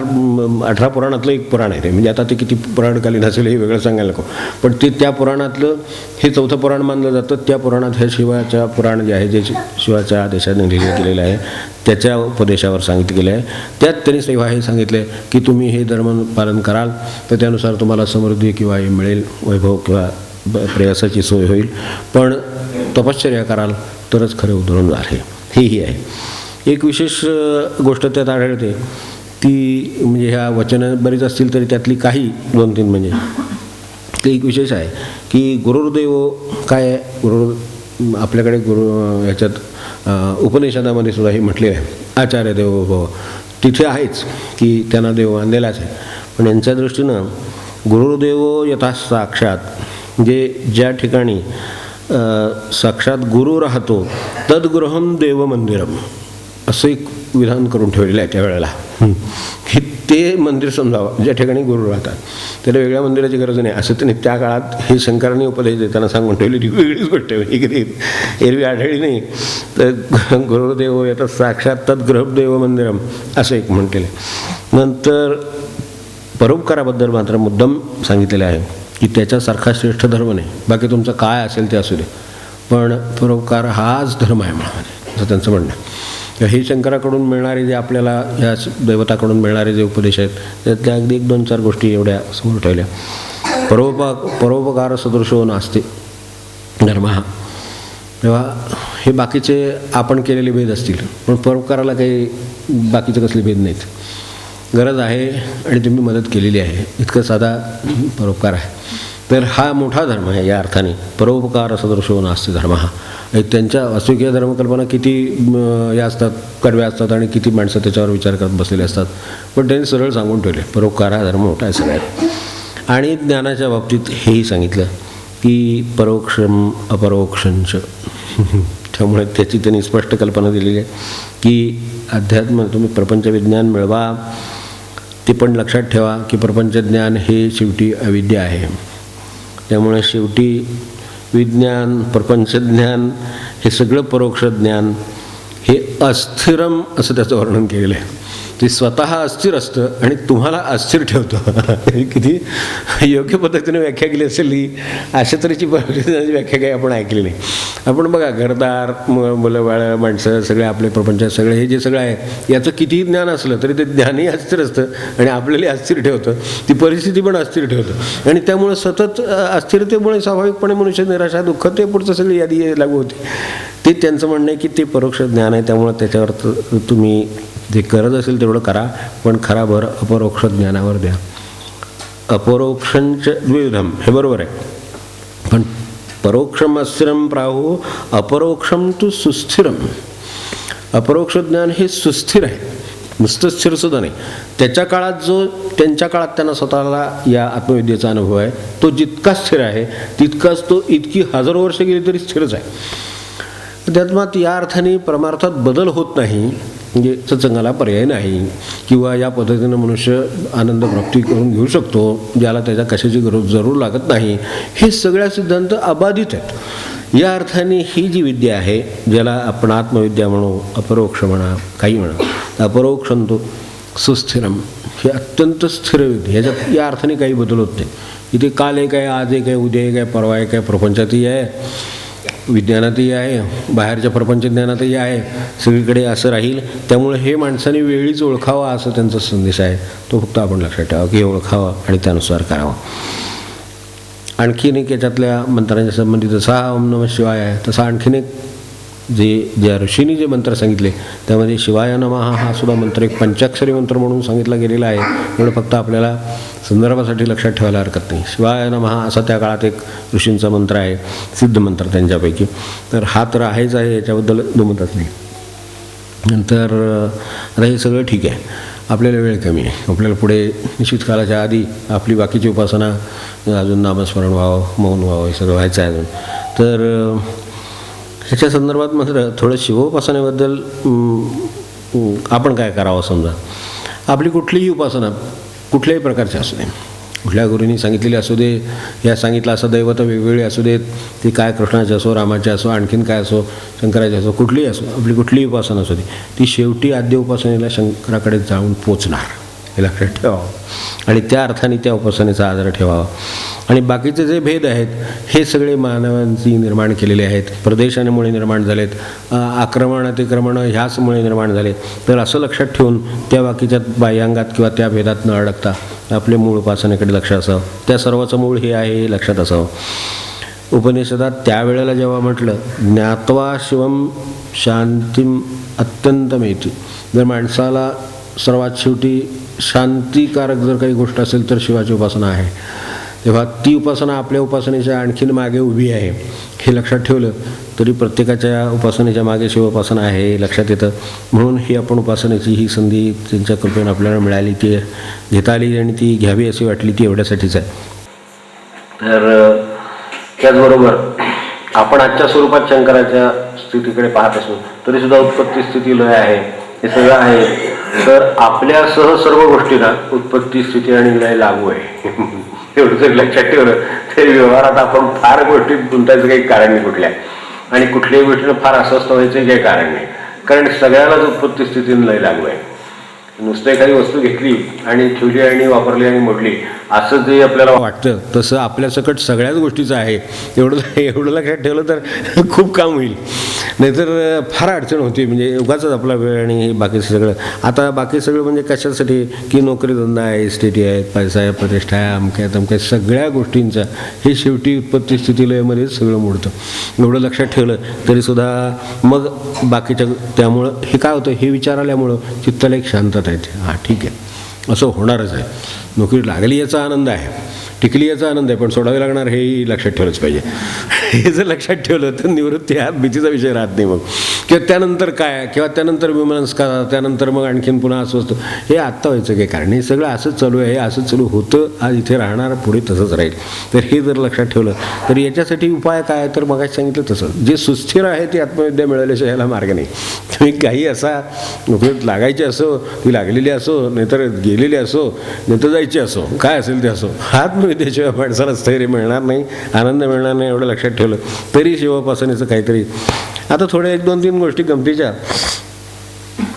18 पुराणातलं एक पुराण आहे ते, म्हणजे आता ते किती पुराणकालीन असेल हे वेगळं सांगायला नको, पण ते त्या पुराणातलं हे 4थं पुराण मानलं जातं. त्या पुराणात हे शिवाच्या पुराण जे आहे जे शिवाच्या आदेशाने लिहिलं गेलेलं आहे त्याच्या उपदेशावर सांगितलं गेलं आहे. त्यात त्यांनी तेव्हा हे सांगितलं आहे की तुम्ही हे धर्म पालन कराल तर त्यानुसार तुम्हाला समृद्धी किंवा हे मिळेल, वैभव किंवा प्रयासाची सोय होईल, पण तपश्चर्या कराल तरच खरे उद्धरण झाले. हेही आहे. एक विशेष गोष्ट त्यात आढळते ती म्हणजे ह्या वचनं बरीच असतील तरी त्यातली काही 2-3 म्हणजे ते एक विशेष आहे की गुरुर्देव काय आहे. गुरु आपल्याकडे ह्याच्यात उपनिषदामध्ये सुद्धा हे म्हटलेलं आहे आचार्य देवो भव, तिथे आहेच की त्यांना देव मानलेलाच आहे. पण यांच्या दृष्टीनं गुरुर्देवो यथा साक्षात, म्हणजे ज्या ठिकाणी साक्षात गुरु राहतो तद्गृहम देव मंदिरम असं एक विधान करून ठेवलेलं आहे त्यावेळेला. ते मंदिर समजावं ज्या ठिकाणी गुरु राहतात. त्याला वेगळ्या मंदिराची गरज नाही असं त्यांनी त्या काळात हे शंकरांनी उपदेश देताना सांगून ठेवली. वेगळीच गोष्ट आहे, कधी एरवी आढळली नाही. तर गुरुदेव येतात साक्षात तद्गृहदेव मंदिरम असं एक म्हटलेलं आहे. नंतर परोपकाराबद्दल मात्र मुद्दाम सांगितलेलं आहे की त्याच्यासारखा श्रेष्ठ धर्म नाही. बाकी तुमचं काय असेल ते असू दे, पण परोपकार हाच धर्म आहे म्हणा असं त्यांचं म्हणणं आहे. हे शंकराकडून मिळणारे जे आपल्याला या दैवताकडून मिळणारे जे उपदेश आहेत त्यातल्या अगदी 1-2-4 गोष्टी एवढ्या समोर ठेवल्या. परोपकार सदृशो नास्ति धर्म. तेव्हा हे बाकीचे आपण केलेले भेद असतील, पण परोपकाराला काही बाकीचे कसले भेद नाहीत. गरज आहे आणि तुम्ही मदत केलेली आहे इतकं साधा परोपकार आहे. तर हा मोठा धर्म आहे या अर्थाने. परोपकार सदृशो नास्ति धर्म. त्यांच्या वास्तविक धर्मकल्पना किती या असतात, कडव्या असतात आणि किती माणसं त्याच्यावर विचार करत बसलेले असतात, पण त्यांनी सरळ सांगून ठेवले परोपकार हा धर्म मोठा आहे सगळ्यात. आणि ज्ञानाच्या बाबतीत हेही सांगितलं की परोक्षम अपरोक्षंच. त्यामुळे त्याची त्यांनी स्पष्ट कल्पना दिलेली आहे की अध्यात्म तुम्ही प्रपंच विज्ञान मिळवा, ते पण लक्षात ठेवा की प्रपंचज्ञान हे शेवटी अविद्या आहे. त्यामुळे शेवटी विज्ञान प्रपंचज्ञान हे सगळं परोक्ष ज्ञान हे अस्थिरम असं त्याचं वर्णन केलेलं आहे. ते स्वतः अस्थिर असतं आणि तुम्हाला अस्थिर ठेवतं. किती योग्य पद्धतीने व्याख्या केली असेल ही, अशा तऱ्हेची व्याख्या काही आपण ऐकली नाही. आपण बघा घरदार मुलं बाळं माणसं सगळे आपले प्रपंचात सगळे हे जे सगळं आहे याचं कितीही ज्ञान असलं तरी ते ज्ञानही अस्थिर असतं आणि आपल्याला अस्थिर ठेवतं. ती परिस्थिती पण अस्थिर ठेवतं आणि त्यामुळे सतत अस्थिरतेमुळे स्वाभाविकपणे मनुष्य निराशा दुःख ते पुढचं सगळी यादी लागू होते. ते त्यांचं म्हणणं आहे की ते परोक्ष ज्ञान आहे. त्यामुळे त्याच्यावर तुम्ही जे गरज असेल तेवढं करा, पण खरा भर अपरोक्ष ज्ञानावर द्या. अपरोक्षंच द्विविधम हे बरोबर आहे, पण परोक्षम अस्थिरम प्राहु अपरोक्षम तु सुस्थिरम. अपरोक्ष ज्ञान हे सुस्थिर आहे, नुसतं स्थिरसुद्धा नाही. त्याच्या काळात त्यांच्या काळात त्यांना स्वतःला या आत्मविद्येचा अनुभव आहे तो जितका स्थिर आहे तितकाच तो इतकी हजारो वर्ष गेली तरी स्थिरच आहे. अध्यात्मात या अर्थाने परमार्थात बदल होत नाही, म्हणजे सत्संगाला पर्याय नाही किंवा या पद्धतीनं मनुष्य आनंद प्राप्ती करून घेऊ शकतो ज्याला त्याच्या कशाची गरज जरूर लागत नाही. हे सगळ्या सिद्धांत अबाधित आहेत. या अर्थाने ही जी विद्या आहे ज्याला आपण आत्मविद्या म्हणू, अपरोक्ष म्हणा, काही म्हणा, अपरोक्षंतो सुस्थिरम हे अत्यंत स्थिर विद्या. ह्याच्यात या अर्थाने काही बदल होत नाही. इथे काल एक आहे, आज एक आहे, उद्या एक आहे, परवा एक आहे, प्रपंचातही आहे, विज्ञानातही आहे, बाहेरच्या प्रपंच ज्ञानातही आहे, सगळीकडे असं राहील. त्यामुळे हे माणसाने वेळीच ओळखावा असं त्यांचा संदेश आहे. तो फक्त आपण लक्षात ठेवा की हे ओळखावा आणि त्यानुसार करावा. आणखीन एक याच्यातल्या मंत्रांच्या संबंधित जसा ओम नमः शिवाय आहे तसा आणखीन एक ज्या ऋषींनी जे मंत्र सांगितले त्यामध्ये शिवाय नमः हा सुद्धा मंत्र एक पंचाक्षरी मंत्र म्हणून सांगितला गेलेला आहे. एवढं फक्त आपल्याला संदर्भासाठी लक्षात ठेवायला हरकत नाही. शिवाय नमः असा त्या काळात एक ऋषींचा मंत्र आहे, सिद्ध मंत्र त्यांच्यापैकी. तर हा तर आहेच आहे, याच्याबद्दल दुमतच नाही. नंतर आता हे सगळं ठीक आहे, आपल्याला वेळ कमी आहे, आपल्याला पुढे निश्चित कालाच्या आधी आपली बाकीची उपासना अजून नामस्मरण व्हावं, मौन व्हावं, हे सगळं व्हायचं आहे अजून. तर ह्याच्या संदर्भात मात्र थोडं शिवोपासनेबद्दल आपण काय करावं. समजा आपली कुठलीही उपासना कुठल्याही प्रकारची असू दे, कुठल्या गुरूंनी सांगितलेली असू दे, या सांगितलं असं दैवत वेगवेगळी असू देत, ती काय कृष्णाची असो, रामाची असो, आणखीन काय असो, शंकराची असो, कुठलीही असो, आपली कुठलीही उपासना असू दे ती शेवटी आद्य उपासनेला शंकराकडे जाऊन पोचणार हे लक्षात ठेवावं आणि त्या अर्थाने त्या उपासनेचा आदर ठेवावा. आणि बाकीचे जे भेद आहेत हे सगळे मानवांची निर्माण केलेले आहेत, प्रदेशामुळे निर्माण झालेत, आक्रमण अतिक्रमण ह्याचमुळे निर्माण झाले. तर असं लक्षात ठेवून त्या बाकीच्या बाह्यांगात किंवा त्या भेदात न अडकता आपले मूळ उपासनेकडे लक्ष असावं. त्या सर्वाचं मूळ हे आहे हे लक्षात असावं. उपनिषदात त्यावेळेला जेव्हा म्हटलं ज्ञात्वा शिवम शांतीम अत्यंतमेति, जर माणसाला सर्वात शेवटी शांतिकारक जर काही गोष्ट असेल तर शिवाची उपासना आहे, तेव्हा ती उपासना आपल्या उपासनेच्या आणखीन मागे उभी आहे हे लक्षात ठेवलं तरी प्रत्येकाच्या उपासनेच्या मागे शिवोपासना आहे हे लक्षात येतं. म्हणून ही आपण उपासनेची ही संधी त्यांच्या कृपेने आपल्याला मिळाली, ती घेता आली आणि ती घ्यावी अशी वाटली, ती एवढ्यासाठीच आहे. तर त्याचबरोबर आपण आजच्या स्वरूपात शंकराच्या स्थितीकडे पाहत असू तरीसुद्धा उत्पत्ती स्थिती लय आहे हे सगळं आहे. तर आपल्यासह सर्व गोष्टींना उत्पत्ती स्थिती आणि लय लागू आहे. एवढं जर लक्षात ठेवलं तरी व्यवहारात आपण फार गोष्टीत गुंतायचं काही कारण नाही कुठल्या, आणि कुठल्याही गोष्टीनं फार अस्वस्थ व्हायचं काही कारण नाही, कारण सगळ्यालाच उत्पत्ती स्थितीनं लय लागू आहे. नुसतं एखादी वस्तू घेतली आणि ठेवली आणि वापरली आणि मोडली असं जे आपल्याला वाटतं तसं आपल्यासकट सगळ्याच गोष्टीचं आहे. एवढं लक्षात ठेवलं तर खूप काम होईल, नाहीतर फार अडचण होती. म्हणजे उगाच आपला वेळ आणि बाकी सगळं. आता बाकी सगळं म्हणजे कशासाठी की नोकरी धंदा आहे, इस्टेटी आहे, पैसा आहे, प्रतिष्ठा आहे, अमक्या तमक्या सगळ्या गोष्टींचा हे शेवटी उत्पत्ती स्थिती लयमध्येच सगळं मोडतं. एवढं लक्षात ठेवलं तरीसुद्धा मग बाकीच्या त्यामुळं हे काय होतं, हे विचार आल्यामुळं चित्ताला एक शांतता येते. हां ठीक आहे, असं होणारच आहे. नोकरी लागली याचा आनंद आहे, टिकली याचा आनंद आहे, पण सोडावी लागणार हेही लक्षात ठेवलंच पाहिजे. हे जर लक्षात ठेवलं तर निवृत्ती हा भीतीचा विषय राहत नाही मग. किंवा त्यानंतर काय, किंवा त्यानंतर विमनस्कार, त्यानंतर मग आणखीन पुन्हा अस्वस्थ, हे आत्ता व्हायचं काही कारण. हे सगळं असंच चालू आहे, असंच चालू होतं, आज इथे राहणार, पुढे तसंच राहील. तर हे जर लक्षात ठेवलं तर याच्यासाठी उपाय काय, तर मगाशी सांगितलं तसं जे सुस्थिर आहे ती आत्मविद्या मिळाल्याशिवाय याला मार्ग नाही. तुम्ही काही असा नोकरीत लागायची असो, ती लागलेली असो, नाहीतर गेलेली असो, नाहीतर जायची असो, काय असेल ते असो, आत्मविद्येशिवाय माणसाला स्थैर्य मिळणार नाही, आनंद मिळणार नाही. एवढं लक्षात ठेवलं तरी शिवोपासनेचं काहीतरी. आता थोड्या 1-2-3 गोष्टी गमतीच्या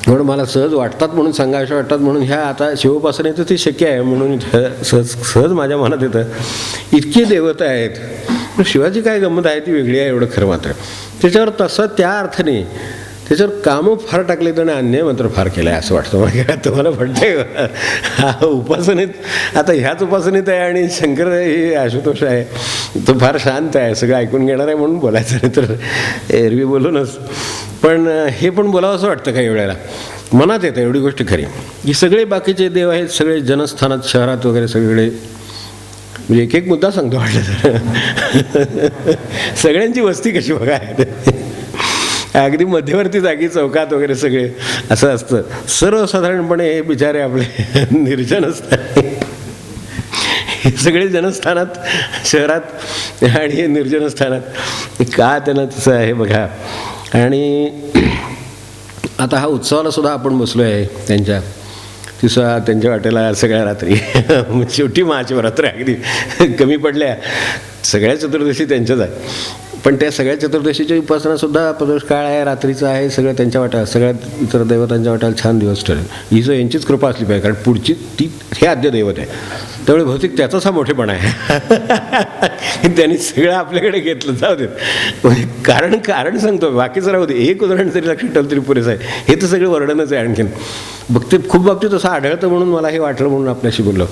म्हणून मला सहज वाटतात म्हणून सांगायच्या वाटतात म्हणून ह्या आता शिवोपासनेचं ते शक्य आहे म्हणून सहज माझ्या मनात येतं. इतके देवता आहेत, शिवाची काय गंमत आहे ती वेगळी आहे, एवढं खरं मात्र. त्याच्यावर तसं त्या अर्थाने त्याच्यावर कामं फार टाकले आणि अन्याय मात्र फार केला आहे असं वाटतं मला. तुम्हाला वाटतंय हा उपासनेत, आता ह्याच उपासनेत आहे आणि शंकर हे आशुतोष आहे, तो फार शांत आहे, सगळं ऐकून घेणार आहे म्हणून बोलायचं, नाही तर एरवी बोलूनच. पण हे पण बोलावं असं वाटतं काही वेळेला, मनात येतं एवढी गोष्ट खरी की सगळे बाकीचे देव आहेत, सगळे जनस्थानात, शहरात वगैरे सगळीकडे. म्हणजे एक मुद्दा सांगतो वाटलं तर, सगळ्यांची वस्ती कशी बघा, अगदी मध्यवर्ती जागी चौकात वगैरे सगळे असं असतं. सर्वसाधारणपणे हे बिचारे आपले निर्जन असतात, हे सगळे जनस्थानात, शहरात आणि हे निर्जन स्थानात. का त्यांना तसं आहे बघा. आणि आता हा उत्सवाला सुद्धा आपण बसलो आहे त्यांच्या वाटेला सगळ्या रात्री. शेवटी महाशिवरात्री अगदी कमी पडल्या, सगळ्या चतुर्दशी त्यांच्याच आहे, पण त्या सगळ्या चतुर्दशीची उपासनासुद्धा प्रदोष काळ आहे, रात्रीचं आहे, सगळं त्यांच्या वाट्याला, सगळ्या इतर दैवतांच्या वाट्याला छान दिवस ठरेल. ही जर यांचीच कृपा असली पाहिजे, कारण पुढची ती हे आद्य दैवत आहे, त्यामुळे भौतिक त्याचाच हा मोठेपणा आहे. त्यांनी सगळं आपल्याकडे घेतलं. जाऊ देत, कारण सांगतो, बाकीचं राहू दे, एक उदाहरण जरी लक्षात ठेवलं तरी पुरेसं आहे. हे तर सगळं वर्णनच आहे. आणखीन खूप बाबतीत असं आढळतं म्हणून मला हे वाटलं म्हणून आपल्याशी बोललो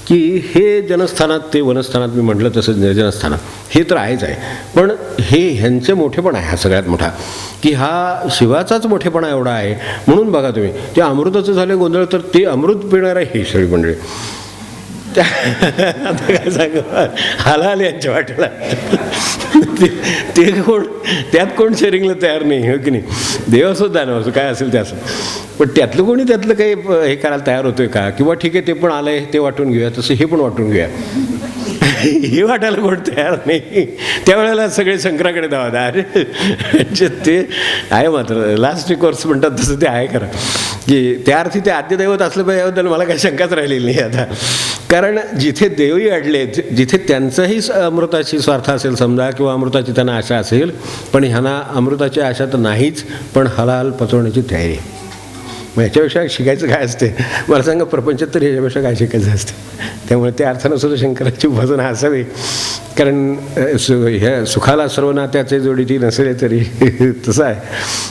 की हे जनस्थानात, ते वनस्थानात मी म्हटलं तसंच निर्जनस्थानात हे तर आहेच आहे, पण हे ह्यांचे मोठेपणा आहे हा सगळ्यात मोठा, की हा शिवाचाच मोठेपणा एवढा आहे. म्हणून बघा तुम्ही, ते अमृताचं झालं गोंधळ, तर ते अमृत पिणार आहे ही सगळी मंडळी. आता काय सांग, हालाल यांच्या वाटेला ते कोण, त्यात कोण शेअरिंगला तयार नाही, हो की नाही. देव असो दानव असो काय असेल ते असं, पण त्यातलं काही हे करायला तयार होतोय का, किंवा ठीक आहे ते पण आलंय ते वाटून घेऊया, तसं हे पण वाटून घेऊया, हे वाटायला कोण तयार नाही. त्यावेळेला सगळे शंकराकडे धावा. अरे ते आहे मात्र लास्ट कोर्स म्हणतात तसं ते आहे खरं, की त्या अर्थी ते आद्यदैवत असलं पाहिजे याबद्दल मला काही शंकाच राहिलेली नाही आता. कारण जिथे देवही अडले, जिथे त्यांचंही अमृताची स्वार्थ असेल समजा, किंवा अमृताची त्यांना आशा असेल, पण ह्यांना अमृताची आशा तर नाहीच, पण हलाल पचवण्याची तयारी. मग ह्याच्यापेक्षा शिकायचं काय असते मला सांगा, प्रपंचात तर ह्याच्यापेक्षा काय शिकायचं असते. त्यामुळे त्या अर्थानं सुद्धा शंकराची उपासना असावी, कारण ह्या सुखाला सर्व नात्याचे जोडी ती नसले तरी तसं आहे,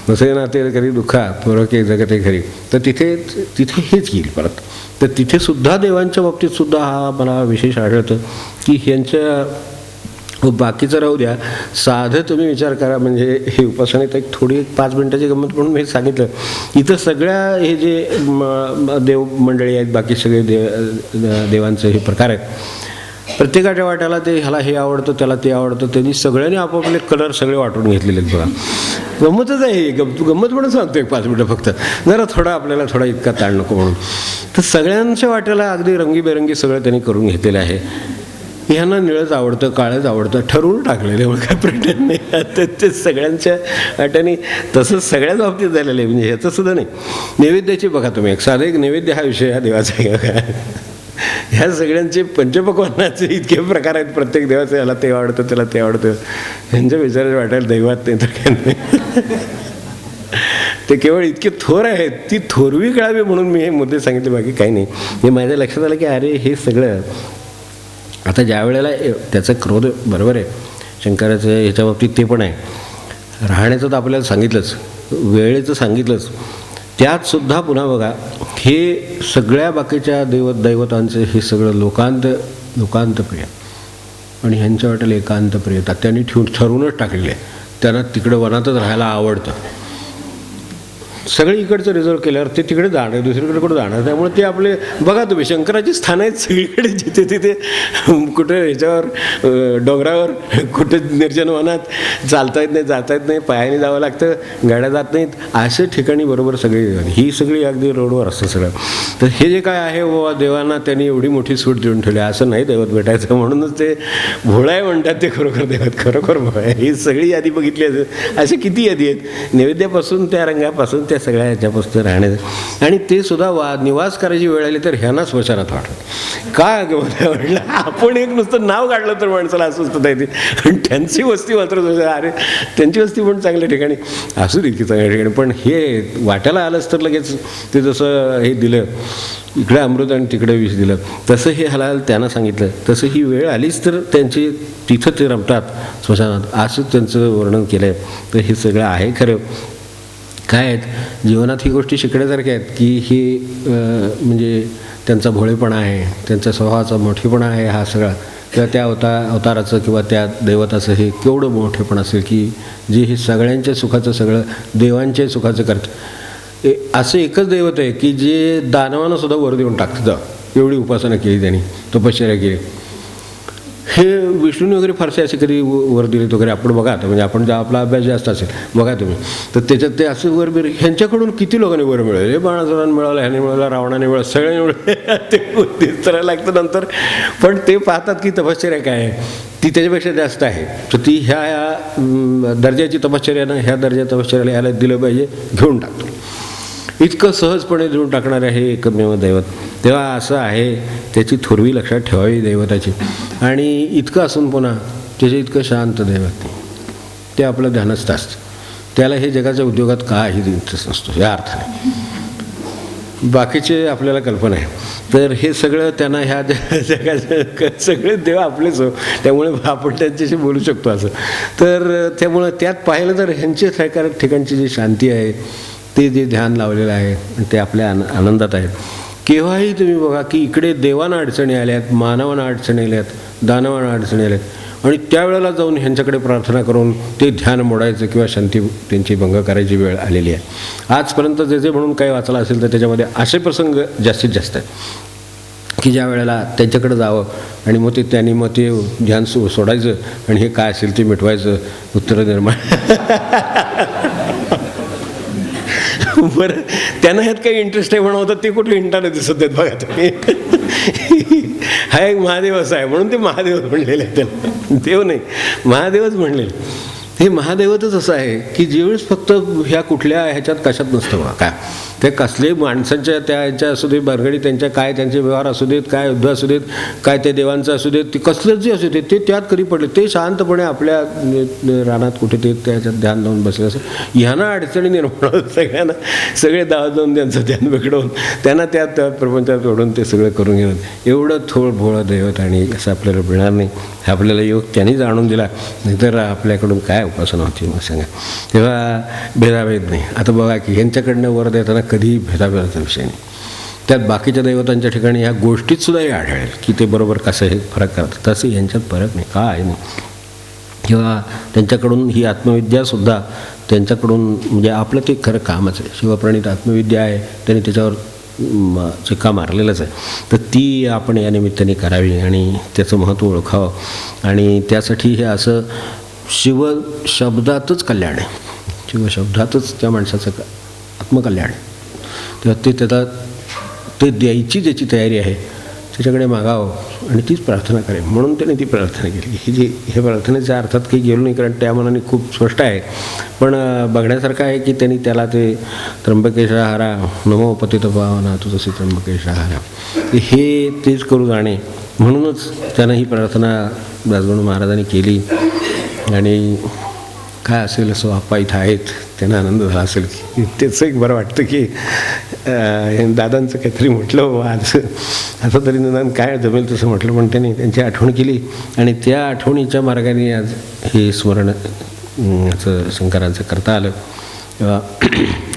नसे नाते करी दुःखा पूरके जगते खरी. तर तिथे हेच येईल परत. तर तिथे सुद्धा देवांच्या बाबतीत सुद्धा हा मला विशेष आढळतं की ह्यांच्या बाकीचं राहू द्या, साधं तुम्ही विचार करा. म्हणजे हे उपासनेत एक थोडी 5 मिनिटाची गंमत म्हणून मी सांगितलं. इथं सगळ्या हे जे देव मंडळी आहेत, बाकी सगळे देवांचे हे प्रकार आहेत, प्रत्येकाच्या वाट्याला ते ह्याला हे आवडतं, त्याला ते आवडतं, त्यांनी सगळ्यांनी आपापले कलर सगळे वाटून घेतलेले आहेत. बघा गंमतच आहे, गंमत म्हणून सांगतो एक 5 मिनिटं फक्त, जरा थोडा आपल्याला थोडा इतका ताण नको म्हणून. तर सगळ्यांच्या वाट्याला अगदी रंगीबेरंगी सगळं त्यांनी करून घेतलेलं आहे. ह्यांना निळंच आवडतं, काळंच आवडतं, ठरवून टाकलेलं आहे. मग काय प्रश्न नाही. आता ते सगळ्यांच्या वाट्याने तसंच सगळ्याच बाबतीत झालेलं आहे. म्हणजे ह्याचं सुद्धा नाही. नैवेद्याची बघा तुम्ही, एक साधा एक नैवेद्य हा विषय हा देवाचा आहे का? ह्या सगळ्यांचे पंचपक्वान्नाचे इतके प्रकार आहेत. प्रत्येक देवाचं याला ते आवडतं, त्याला ते आवडतं. ह्यांच्या विचारायला वाटायला दैवात नाही तर काय नाही. ते केवळ इतके थोर आहेत, ती थोरवी कळावी म्हणून मी हे मुद्दे सांगितले, बाकी काही नाही. हे माझ्या लक्षात आलं की अरे हे सगळं आता ज्या वेळेला त्याचा क्रोध बरोबर आहे, शंकराचं ह्याच्या बाबतीत ते पण आहे. राहण्याचं तर आपल्याला सांगितलंच, वेळेचं सांगितलंच. त्यातसुद्धा पुन्हा बघा हे सगळ्या बाकीच्या दैवतांचं हे सगळं लोकांत प्रिय आणि ह्यांच्या वाटेल एकांत प्रियता त्यांनी ठरवूनच टाकलेले आहे. त्यांना तिकडं वनातच राहायला आवडतं. सगळे इकडचं रिझर्व केल्यावर ते तिकडे जाणार, दुसरीकडे कुठं जाणार. त्यामुळे ते आपले बघा तुम्ही शंकराची स्थानं आहेत सगळीकडे, जिथे तिथे, कुठे ह्याच्यावर डोंगरावर, कुठे निर्जन वनात, चालता येत नाही, जाता येत नाही, पायाने जावं लागतं, गाड्या जात नाहीत, असे ठिकाणी बरोबर सगळी ही सगळी अगदी रोडवर असतं सगळं. तर हे जे काय आहे बाबा देवांना त्यांनी एवढी मोठी सूट देऊन ठेवली, असं नाही दैवत भेटायचं. म्हणूनच ते भोळा आहे म्हणतात, ते खरोखर दैवत खरोखर भोळा आहे. ही सगळी यादी बघितली असेल, अशी किती यादी आहेत. नैवेद्यापासून त्या रंगापासून त्या सगळ्या ह्याच्यापासून राहण्याचं. आणि ते सुद्धा निवास करायची वेळ आली तर ह्यांना स्मशानात वाटत काय म्हटलं. आपण एक नुसतं नाव काढलं तर माणसाला अस्वस्थता येते, आणि त्यांची वस्ती मात्र अरे त्यांची वस्ती पण चांगल्या ठिकाणी असू दे की चांगल्या ठिकाणी. पण हे वाट्याला आलंच तर लगेच ते जसं हे दिलं, इकडे अमृत आणि तिकडे विष दिलं, तसं हे हलाल त्यांना सांगितलं. तसं ही वेळ आलीच तर त्यांची तिथं ते रमतात स्मशानात, असं त्यांचं वर्णन केलं आहे. तर हे सगळं आहे खरं. काय आहेत जीवनात ही गोष्टी शिकण्यासारख्या आहेत की हे म्हणजे त्यांचा भोळेपणा आहे, त्यांचा स्वभावाचा मोठेपणा आहे हा सगळा, किंवा त्या अवताराचं किंवा त्या दैवताचं हे केवढं मोठेपण असेल की जे हे सगळ्यांच्या सुखाचं सगळं देवांच्या सुखाचं करतं. असं एकच दैवत आहे की जे दानवानं सुद्धा वर देऊन टाकतं. एवढी उपासना केली त्यांनी, तपश्चर्या केली. हे विष्णूने वगैरे फारसे असे कधी वर दिलेत वगैरे आपण बघा आता, म्हणजे आपण जर आपला अभ्यास जास्त असेल बघा तुम्ही, तर त्याच्यात ते असं वर बिर ह्यांच्याकडून किती लोकांनी वर मिळवलं. हे बाणासुराने मिळवलं, ह्याने मिळवलं, रावणाने मिळवलं, सगळ्यांनी मिळवलं. ते उद्देश करायला लागतं नंतर. पण ते पाहतात की तपश्चर्या काय आहे ती त्याच्यापेक्षा जास्त आहे. तर ती ह्या दर्जाची तपश्चर्यानं ह्या दर्जाच्या तपश्चर्याला ह्याला दिलं पाहिजे, घेऊन टाकतो. इतकं सहजपणे देऊन टाकणारं हे एकमेव दैवत. तेव्हा असं आहे, त्याची थोरवी लक्षात ठेवावी दैवताची. आणि इतकं असून पुन्हा त्याचे इतकं शांत दैवत नाही, ते आपलं ध्यानस्थ असतं. त्याला हे जगाच्या उद्योगात काही इंटरेस्ट नसतो या अर्थाने. बाकीचे आपल्याला कल्पना आहे. तर हे सगळं त्यांना ह्या जगाचं सगळे देव आपलेच हो, त्यामुळे आपण त्यांच्याशी बोलू शकतो असं. तर त्यामुळं त्यात पाहिलं तर ह्यांचे सहकार ठिकाणची जी शांती आहे, ते जे ध्यान लावलेलं आहे ते आपल्या आनंदात आहे. केव्हाही तुम्ही बघा की इकडे देवांना अडचणी आल्यात, मानवांना अडचणी आल्यात, दानवांना अडचणी आल्यात, आणि त्यावेळेला जाऊन ह्यांच्याकडे प्रार्थना करून ते ध्यान मोडायचं किंवा शांती त्यांची भंग करायची वेळ आलेली आहे. आजपर्यंत जे म्हणून काही वाचलं असेल तर त्याच्यामध्ये असे प्रसंग जास्तीत जास्त आहेत की ज्या वेळेला त्यांच्याकडे जावं आणि मग ते ध्यान सोडायचं आणि हे काय असेल ते मिटवायचं, उत्तरं निर्माण. बरं, त्यांना ह्यात काही इंटरेस्ट आहे म्हणून होतं, ते कुठले इंटाने दिसत आहेत बघा तुम्ही. हा एक महादेव असा आहे म्हणून ते महादेवच म्हणलेले आहे. त्याला देव नाही, महादेवच म्हणलेले. हे महादेवतच असं आहे की ज्यावेळेस फक्त ह्या कुठल्या ह्याच्यात कशात नसतं बघा. काय ते कसले माणसांच्या त्या ह्याच्या असू दे, बरगडी त्यांच्या काय त्यांचे व्यवहार असू देत, काय युद्ध असू देत, काय ते देवांचं असू देत, ते कसलंच जे असू देत ते त्यात कधी पडले, ते शांतपणे आपल्या रानात कुठे ते त्याच्यात ध्यान लावून बसले. असं ह्यांना अडचणी निर्माण होत सगळ्यांना, सगळे दावा जाऊन त्यांचं ध्यान बिघडवून त्यांना त्यात प्रपंचात ओढून ते सगळं करून घेतात. एवढं थोडं भोळं दैवत आणि असं आपल्याला मिळणार नाही. आपल्याला योग त्यांनी जाणून दिला, नाहीतर आपल्याकडून काय उपासना होती मग सांगा. तेव्हा भेदाभेद नाही. आता बघा की ह्यांच्याकडनं वर देताना कधीही भेदाभेदाचा विषय नाही. त्यात बाकीच्या दैवतांच्या ठिकाणी ह्या गोष्टीतसुद्धा हे आढळेल की ते बरोबर कसं हे फरक करतात. तसं यांच्यात फरक नाही, काय नाही. किंवा त्यांच्याकडून ही आत्मविद्यासुद्धा त्यांच्याकडून म्हणजे आपलं ते खरं कामच आहे. शिवप्रणित आत्मविद्या आहे, त्यांनी त्याच्यावर चिक्का मारलेलंच आहे. तर ती आपण या निमित्ताने करावी आणि त्याचं महत्त्व ओळखावं. आणि त्यासाठी हे असं शिवशब्दातच कल्याण आहे, शिवशब्दातच त्या माणसाचं आत्मकल्याण आहे. तेव्हा ते त्याला ते द्यायची ज्याची तयारी आहे त्याच्याकडे मागावं आणि तीच प्रार्थना करेन. म्हणून त्याने ती प्रार्थना केली. हे प्रार्थनेच्या अर्थात काही गेलो नाही, कारण त्या मनाने खूप स्पष्ट आहे. पण बघण्यासारखं आहे की त्यांनी त्याला ते त्र्यंबकेशा हरा नमो पतित पावना तुझसी त्र्यंबकेशा हरा हे तेच करू जाणे, म्हणूनच त्यानं ही प्रार्थना दासगणू महाराजांनी केली. आणि काय असेल असं आप्पा इथं आहेत, त्यांना आनंद झाला असेल की त्याचं एक बरं वाटतं की दादांचं काहीतरी म्हटलं बाबा आज असं तरी निदान काय जमेल तसं म्हटलं. पण त्यांनी त्यांची आठवण केली आणि त्या आठवणीच्या मार्गाने आज हे स्मरण असं शंकरांचं करता आलं.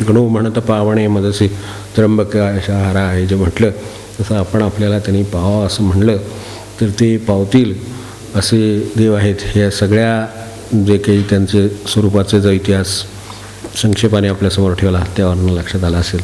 गणू म्हणत पावणे मदसी त्र्यंबकेशा हरा हे जे म्हटलं तसं आपण आपल्याला त्यांनी पाहावं असं म्हणलं तर ते पावतील असे देव आहेत. ह्या सगळ्या जे काही त्यांचे स्वरूपाचे जो इतिहास संक्षेपाने आपल्यासमोर ठेवला त्यावरून लक्षात आलं असेल.